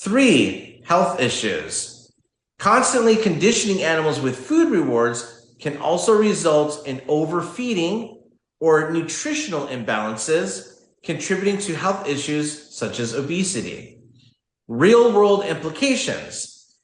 3, health issues. Constantly conditioning animals with food rewards can also result in overfeeding or nutritional imbalances, contributing to health issues such as obesity. Real-world implications.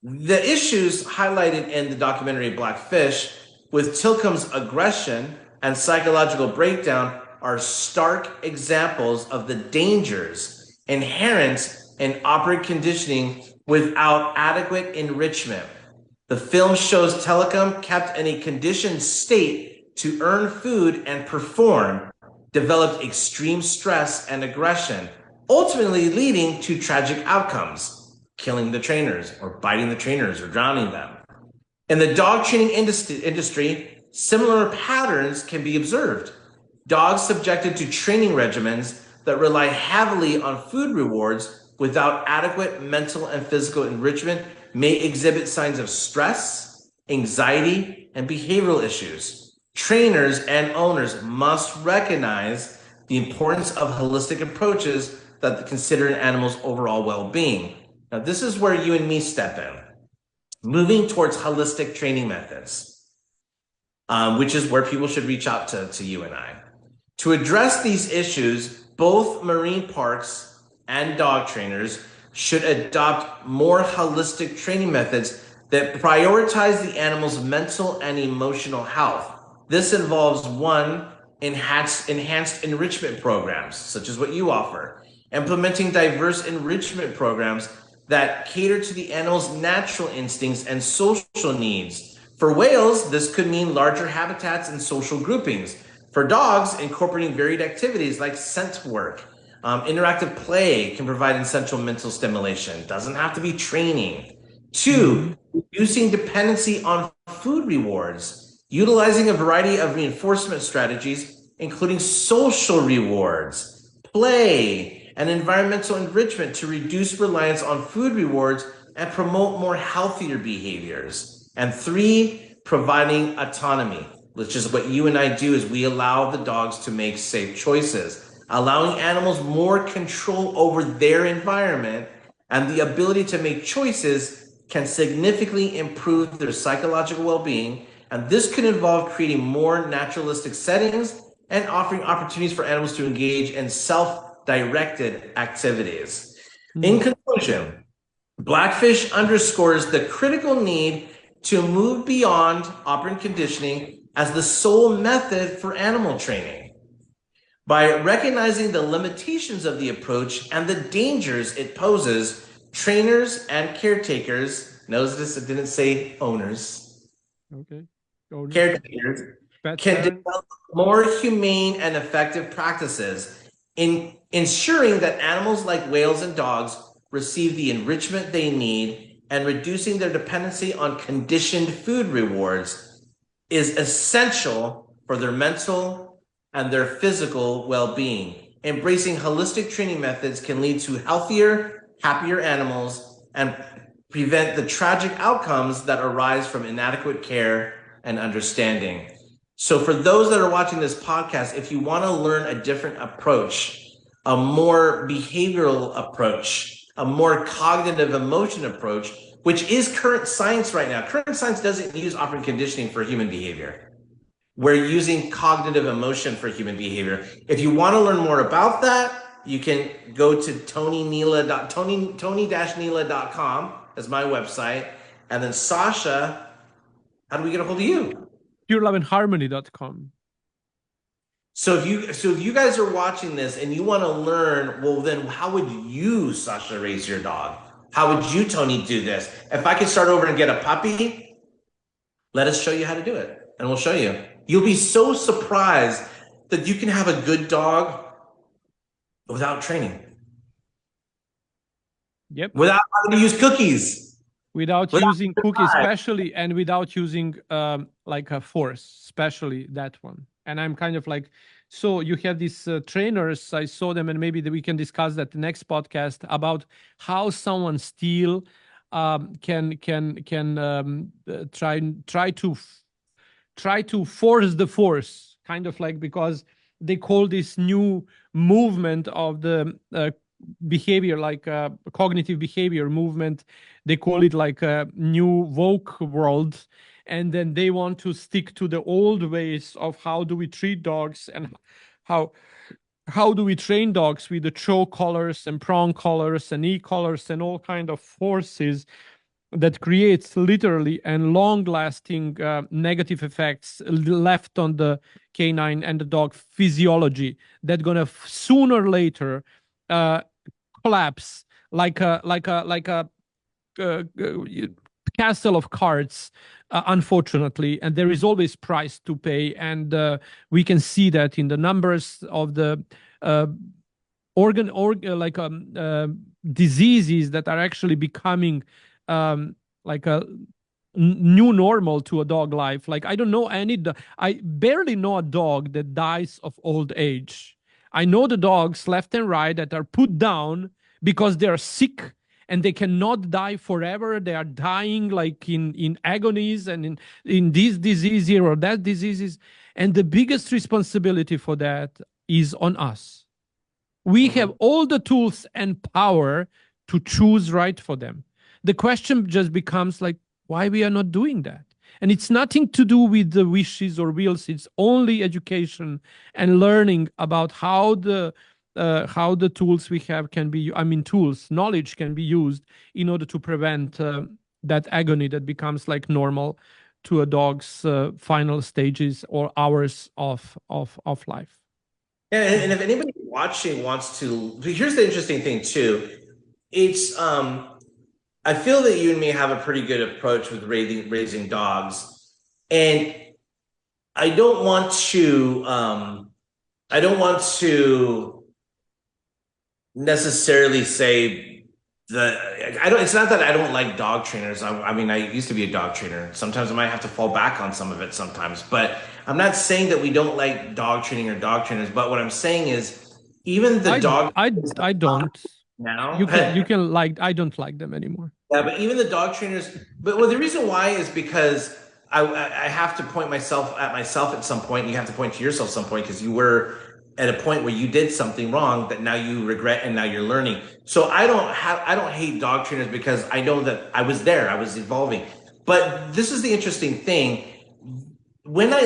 The issues highlighted in the documentary Blackfish with Tilcom's aggression and psychological breakdown are stark examples of the dangers inherent in operant conditioning without adequate enrichment. The film shows Tilcom kept in a conditioned state to earn food and perform, developed extreme stress and aggression, ultimately leading to tragic outcomes, killing the trainers or biting the trainers or drowning them. In the dog training industry, similar patterns can be observed. Dogs subjected to training regimens that rely heavily on food rewards without adequate mental and physical enrichment may exhibit signs of stress, anxiety, and behavioral issues. Trainers and owners must recognize the importance of holistic approaches that consider an animal's overall well-being. Now, this is where you and me step in, moving towards holistic training methods, which is where people should reach out to you and I. To address these issues, both marine parks and dog trainers should adopt more holistic training methods that prioritize the animal's mental and emotional health. This involves 1, enhanced enrichment programs, such as what you offer, implementing diverse enrichment programs that cater to the animal's natural instincts and social needs. For whales, this could mean larger habitats and social groupings. For dogs, incorporating varied activities like scent work. Interactive play can provide essential mental stimulation. Doesn't have to be training. 2, reducing dependency on food rewards, utilizing a variety of reinforcement strategies, including social rewards, play, and environmental enrichment to reduce reliance on food rewards and promote more healthier behaviors. And 3, providing autonomy, which is what you and I do, is we allow the dogs to make safe choices. Allowing animals more control over their environment and the ability to make choices can significantly improve their psychological well-being. And this could involve creating more naturalistic settings and offering opportunities for animals to engage in self-directed activities. In conclusion, Blackfish underscores the critical need to move beyond operant conditioning as the sole method for animal training. By recognizing the limitations of the approach and the dangers it poses, trainers and caretakers, notice it didn't say owners, caretakers, can develop more humane and effective practices in ensuring that animals like whales and dogs receive the enrichment they need, and reducing their dependency on conditioned food rewards is essential for their mental and their physical well-being. Embracing holistic training methods can lead to healthier, happier animals and prevent the tragic outcomes that arise from inadequate care and understanding. So for those that are watching this podcast, if you want to learn a different approach, a more behavioral approach, a more cognitive emotion approach, which is current science right now. Current science doesn't use operant conditioning for human behavior. We're using cognitive emotion for human behavior. If you want to learn more about that, you can go to tony-nila.com as my website. And then Sasha, how do we get a hold of you? pureloveandharmony.com. So if you guys are watching this and you want to learn, well, then how would you, Sasha, raise your dog? How would you, Tony, do this? If I could start over and get a puppy, let us show you how to do it. And we'll show you. You'll be so surprised that you can have a good dog without training. Yep. Without having to use cookies. Without using cookies, especially, and without using like a force, especially that one. And I'm kind of like So you have these trainers. I saw them, and maybe we can discuss that the next podcast about how someone still can try to force the force, kind of like, because they call this new movement of the behavior, like cognitive behavior movement. They call it like a new woke world. And then they want to stick to the old ways of how do we treat dogs, and how how do we train dogs with the choke collars and prong collars and e-collars and all kind of forces that creates literally and long-lasting negative effects left on the canine and the dog physiology that gonna sooner or later uh, collapse like a uh, uh, castle of cards, unfortunately. And there is always price to pay, and we can see that in the numbers of the uh, diseases that are actually becoming like a new normal to a dog life. Like, I don't know I barely know a dog that dies of old age. I know the dogs left and right that are put down because they are sick and they cannot die forever. They are dying like in agonies and in this disease here or that diseases. And the biggest responsibility for that is on us. We have all the tools and power to choose right for them. The question just becomes like, why we are not doing that? And it's nothing to do with the wishes or wills. It's only education and learning about how the tools we have can be, I mean, tools, knowledge can be used in order to prevent that agony that becomes like normal to a dog's final stages or hours of life. And if anybody watching wants to, here's the interesting thing too. It's I feel that you and me have a pretty good approach with raising dogs, and I don't want to necessarily say that I don't. It's not that I don't like dog trainers. I mean, I used to be a dog trainer. Sometimes I might have to fall back on some of it sometimes, but I'm not saying that we don't like dog training or dog trainers. But what I'm saying is, even the dog I don't. now You can like, I don't like them anymore. Yeah, but even the dog trainers, but well, the reason why is because I have to point myself at some point. And you have to point to yourself at some point because you were at a point where you did something wrong that now you regret and now you're learning. So I don't hate dog trainers because I know that I was there, I was evolving. But this is the interesting thing. When I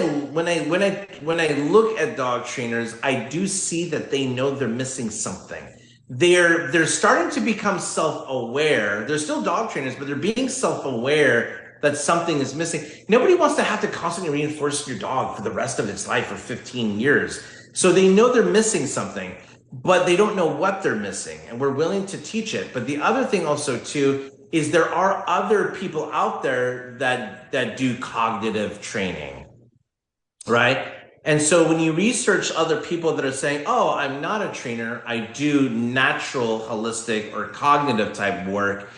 look at dog trainers, I do see that they know they're missing something. They're starting to become self-aware. They're still dog trainers, but they're being self-aware that something is missing. Nobody wants to have to constantly reinforce your dog for the rest of its life for 15 years. So they know they're missing something, but they don't know what they're missing, and we're willing to teach it. But the other thing also too is there are other people out there that do cognitive training, right? And so when you research other people that are saying, oh, I'm not a trainer, I do natural, holistic, or cognitive type work,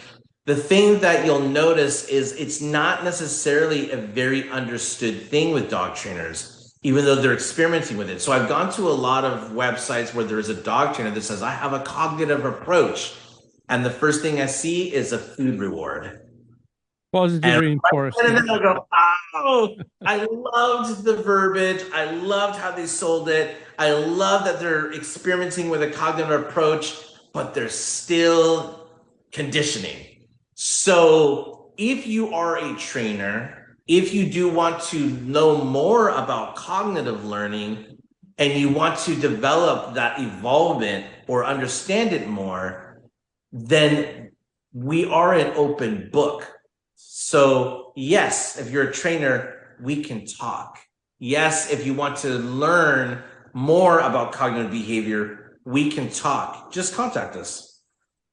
the thing that you'll notice is it's not necessarily a very understood thing with dog trainers, even though they're experimenting with it. So I've gone to a lot of websites where there is a dog trainer that says, I have a cognitive approach. And the first thing I see is a food reward. Positive reinforcement. And then I go, oh, I loved the verbiage. I loved how they sold it. I love that they're experimenting with a cognitive approach, but they're still conditioning. So if you are a trainer, if you do want to know more about cognitive learning and you want to develop that evolvement or understand it more, then we are an open book. So yes, if you're a trainer, we can talk. Yes, if you want to learn more about cognitive behavior, we can talk. Just contact us.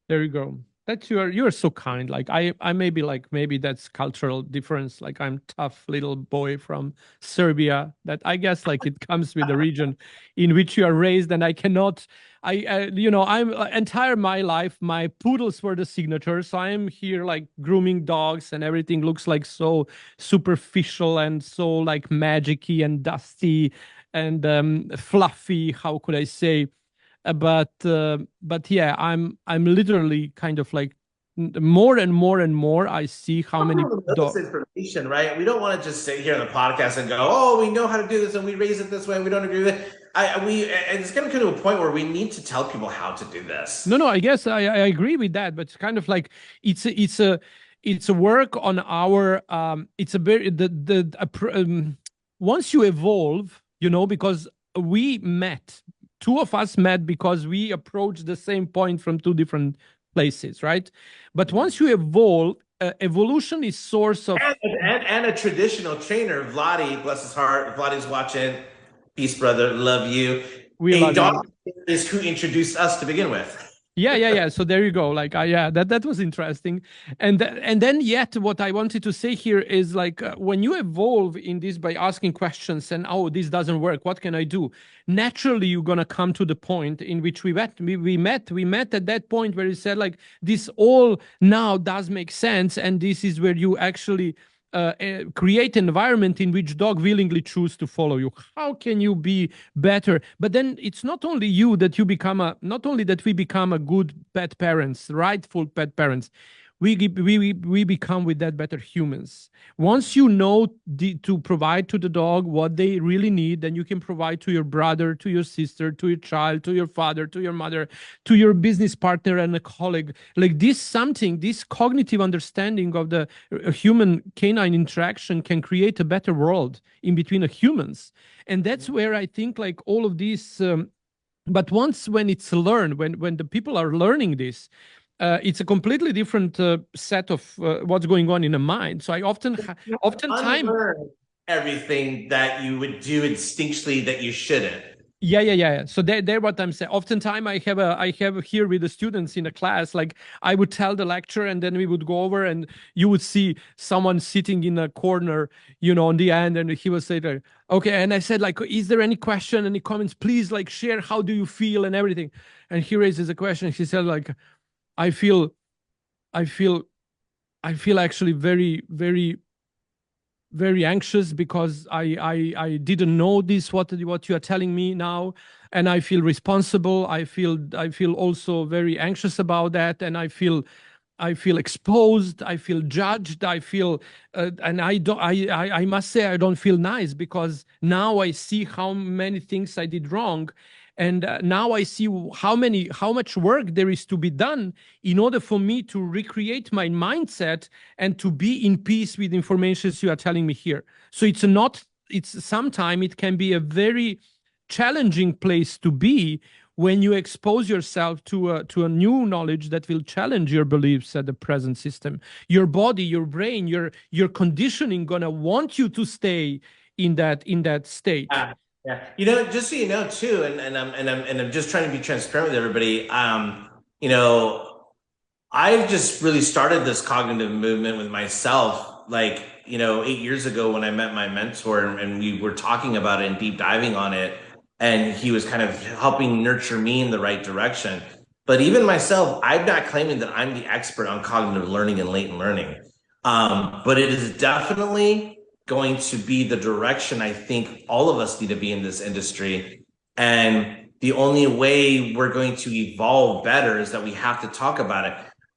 There you go. That's you're so kind. Like I maybe that's cultural difference. Like, I'm tough little boy from Serbia. That I guess like it comes with the region in which you are raised, and I cannot. I'm entire my life my poodles were the signature. So I'm here like grooming dogs, and everything looks like so superficial and so like magicy and dusty. and fluffy. How could I say? But yeah, I'm literally kind of like more and more and more. I see how many This information, right? We don't want to just sit here on the podcast and go, "Oh, we know how to do this, and we raise it this way. And we don't agree with it." It's going to come to a point where we need to tell people how to do this. No, I guess I agree with that, but it's kind of like it's a work on our it's a very once you evolve, because we met, two of us met because we approached the same point from two different places, right? But once you evolve, evolution is source of and a traditional trainer, Vladi, bless his heart. Vladi's watching. Peace, brother. Love you. We a love dog you. is who introduced us to begin with. Yeah. So there you go. Like, yeah, that was interesting. And then yet what I wanted to say here is like, when you evolve in this by asking questions and, oh, this doesn't work, what can I do? Naturally, you're going to come to the point in which we met at that point where you said like, this all now does make sense. And this is where you actually create an environment in which dog willingly choose to follow you. How can you be better? But then it's not only you that you become not only that we become a good pet parents, rightful pet parents. We become with that better humans. Once you know to provide to the dog what they really need, then you can provide to your brother, to your sister, to your child, to your father, to your mother, to your business partner and a colleague. Like this cognitive understanding of the human canine interaction can create a better world in between the humans. And that's where I think like all of these but when it's learned, when the people are learning this, it's a completely different set of what's going on in the mind. So I oftentimes everything that you would do instinctually that you shouldn't. Yeah. So they're what I'm saying. Oftentimes I have here with the students in a class, like I would tell the lecture and then we would go over and you would see someone sitting in a corner, on the end, and he would say, like, okay. And I said, like, is there any question, any comments? Please, like, share how do you feel and everything. And he raises a question. He said, like, I feel actually very, very, very anxious because I didn't know this what you are telling me now, and I feel responsible. I feel also very anxious about that, and I feel exposed. I feel judged. I feel and I must say I don't feel nice because now I see how many things I did wrong. And now I see how much work there is to be done in order for me to recreate my mindset and to be in peace with the information you are telling me here. So sometimes it can be a very challenging place to be when you expose yourself to a new knowledge that will challenge your beliefs at the present system. Your body, your brain, your conditioning gonna want you to stay in that state. Yeah. Just so you know too, and I'm just trying to be transparent with everybody. I've just really started this cognitive movement with myself, like, 8 years ago when I met my mentor and we were talking about it and deep diving on it, and he was kind of helping nurture me in the right direction. But even myself, I'm not claiming that I'm the expert on cognitive learning and latent learning. But it is definitely going to be the direction I think all of us need to be in this industry. And the only way we're going to evolve better is that we have to talk about it.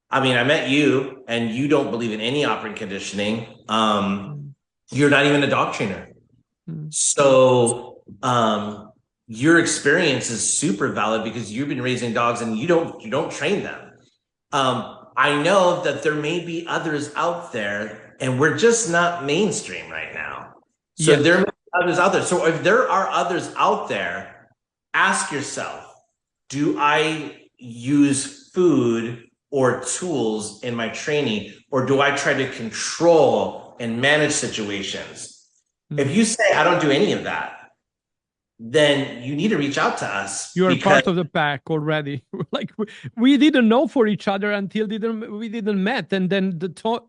I mean, I met you and you don't believe in any operant conditioning. You're not even a dog trainer. So your experience is super valid because you've been raising dogs and you don't train them. I know that there may be others out there and we're just not mainstream right now. So there may be others out there. So if there are others out there, ask yourself, do I use food or tools in my training, or do I try to control and manage situations? If you say, I don't do any of that, then you need to reach out to us. You're part of the pack already. Like we didn't know for each other until we didn't met. And then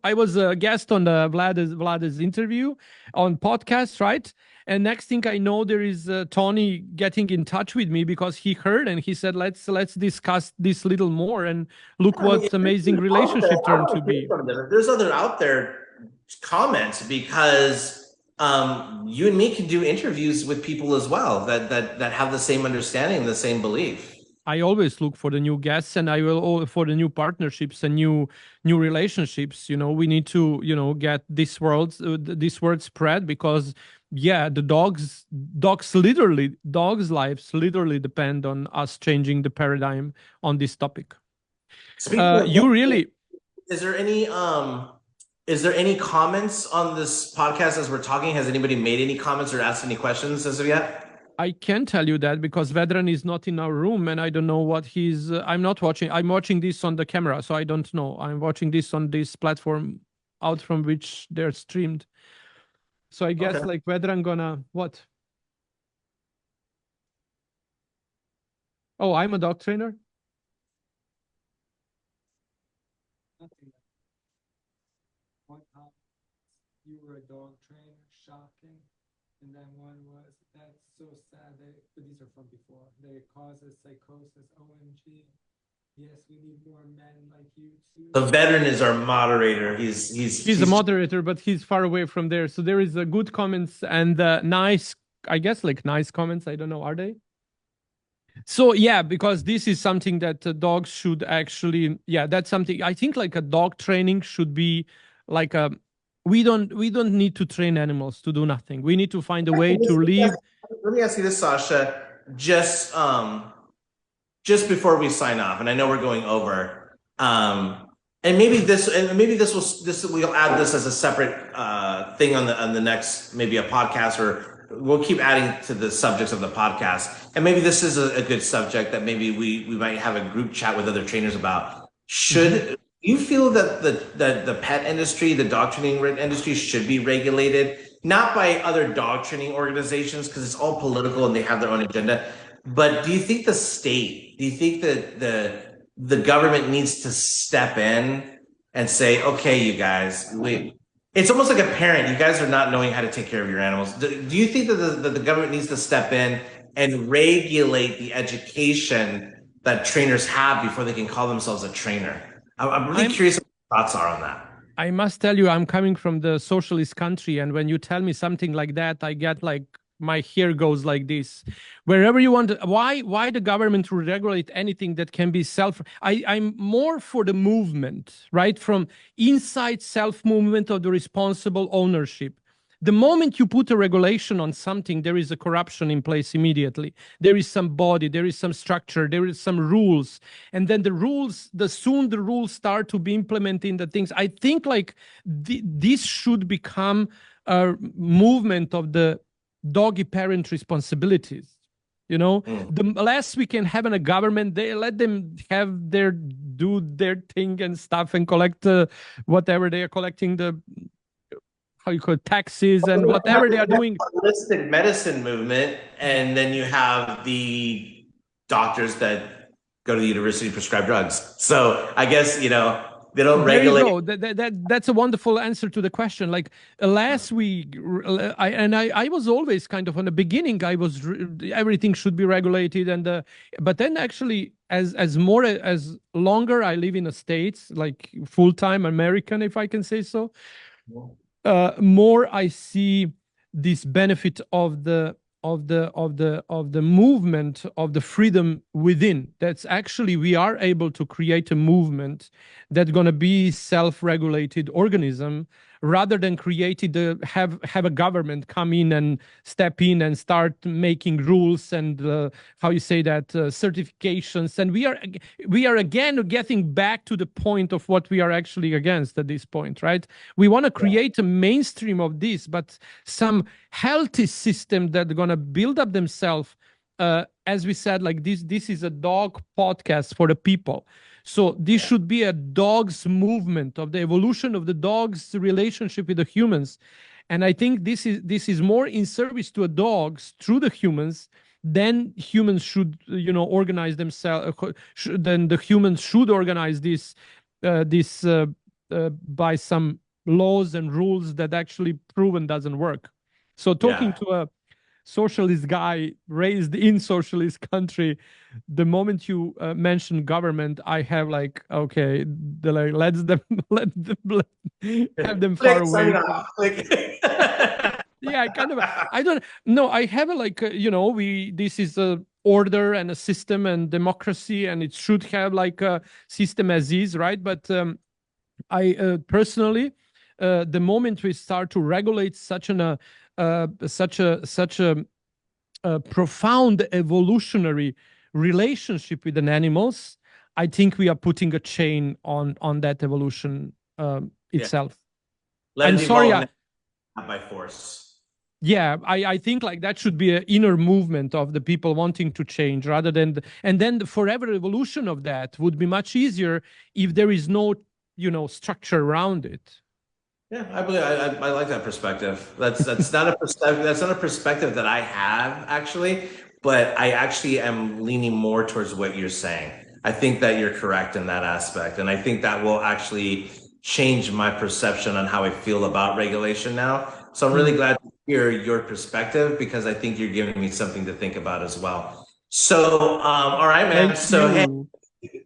I was a guest on the Vlad's interview on podcast, right? And next thing I know, there is Tony getting in touch with me because he heard and he said, let's discuss this little more. And look what amazing relationship turned to be. There's other out there comments because you and me can do interviews with people as well that have the same understanding, the same belief. I always look for the new guests, and I will for the new partnerships and new relationships. We need to get this word spread, because yeah, the dogs lives literally depend on us changing the paradigm on this topic. Speaking of You that, really is there any comments on this podcast as we're talking? Has anybody made any comments or asked any questions as of yet? I can tell you that because Vedran is not in our room, and I don't know what he's. I'm not watching. I'm watching this on the camera, so I don't know. I'm watching this on this platform out from which they're streamed. So I guess Okay. like Vedran gonna what? Oh, I'm a dog trainer. Nothing. One time you were a dog trainer, shocking. And then one was, that's so sad. But these are from before. They causes psychosis. OMG. Yes, we need more men like you too. The veteran is our moderator. He's a moderator, but he's far away from there. So there is a good comments and nice, I guess, like nice comments. I don't know, are they? So yeah, because this is something that dogs should actually, yeah, that's something I think like a dog training should be like a. We don't need to train animals to do nothing. We need to find a way to live. Let me ask you this, Sasha. Just before we sign off, and I know we're going over, and maybe this we'll add this as a separate thing on the next, maybe a podcast, or we'll keep adding to the subjects of the podcast. And maybe this is a good subject that maybe we might have a group chat with other trainers about. Should you feel that the pet industry, the dog training industry, should be regulated, not by other dog training organizations, because it's all political and they have their own agenda, but do you think the state, do you think that the government needs to step in and say, okay, you guys, it's almost like a parent. You guys are not knowing how to take care of your animals. Do you think that the government needs to step in and regulate the education that trainers have before they can call themselves a trainer? I'm really curious what your thoughts are on that. I must tell you, I'm coming from the socialist country, and when you tell me something like that, I get like my hair goes like this. Wherever you want, why the government will regulate anything that can be self? I'm more for the movement, right? From inside self movement of the responsible ownership. The moment you put a regulation on something, there is a corruption in place immediately. There is some body, there is some structure, there is some rules. And then soon the rules start to be implemented in the things. I think like this should become a movement of the doggy parent responsibilities. The less we can have in a government, they let them do their thing and stuff and collect whatever they are collecting, the how you call it, taxes and whatever they are doing. Holistic medicine movement, and then you have the doctors that go to the university to prescribe drugs. So I guess they don't regulate. There you go. That's a wonderful answer to the question. Like last week, I was always kind of on the beginning. Everything should be regulated, but then actually as longer I live in the States, like full-time American, if I can say so. More I see this benefit of the movement of the freedom within. That's actually we are able to create a movement that's going to be self-regulated organism, rather than have a government come in and step in and start making rules and certifications. And we are again getting back to the point of what we are actually against at this point, right? We want to create a mainstream of this, but some healthy system that's going to build up themselves. As we said, like this is a dog podcast for the people. So this should be a dog's movement of the evolution of the dog's relationship with the humans. And I think this is more in service to a dogs through the humans than humans should, organize themselves. Then the humans should organize this by some laws and rules that actually proven doesn't work. So talking to a socialist guy raised in socialist country, the moment you mention government, I have like, okay, let them have them far away. Yeah, I kind of, I don't know. I have a like, this is a order and a system and democracy, and it should have like a system as is, right? But I personally, the moment we start to regulate such a profound evolutionary relationship with an animals, I think we are putting a chain on that evolution Yeah. itself. Let I'm it sorry. evolve, not by force. Yeah, I think like that should be an inner movement of the people wanting to change rather than, and then the forever evolution of that would be much easier if there is no, structure around it. Yeah, I believe I like that perspective. That's not a perspective. That's not a perspective that I have actually, but I actually am leaning more towards what you're saying. I think that you're correct in that aspect, and I think that will actually change my perception on how I feel about regulation now. So I'm really glad to hear your perspective because I think you're giving me something to think about as well. So, all right, man. Thank So, hey, you.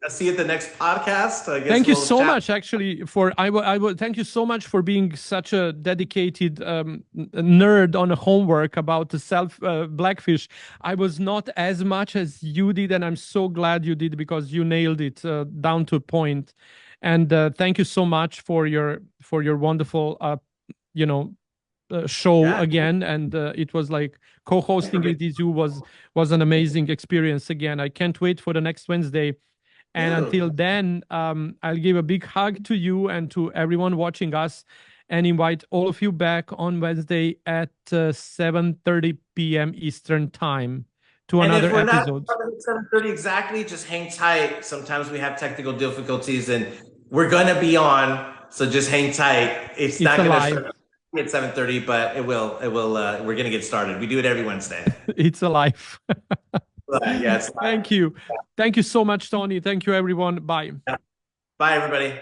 I'll see you at the next podcast. I guess Thank you we'll so chat. much, actually, for I will thank you so much for being such a dedicated nerd on homework about the self blackfish. I was not as much as you did, and I'm so glad you did because you nailed it down to a point. And thank you so much for your wonderful you know show Yeah. again. And it was like co-hosting it with you was an amazing experience again. I can't wait for the next Wednesday. And until You. then, I'll give a big hug to you and to everyone watching us, and invite all of you back on Wednesday at 7:30 p.m. Eastern Time to And if another we're not episode. 7:30 exactly, just hang tight. Sometimes we have technical difficulties and we're gonna be on. So just hang tight. It's It's not gonna alive. start at 7:30, but it will we're gonna get started. We do it every Wednesday. It's alive. But yeah, it's Thank you. Thank you so much, Tony. Thank you, everyone. Bye. bye everybody.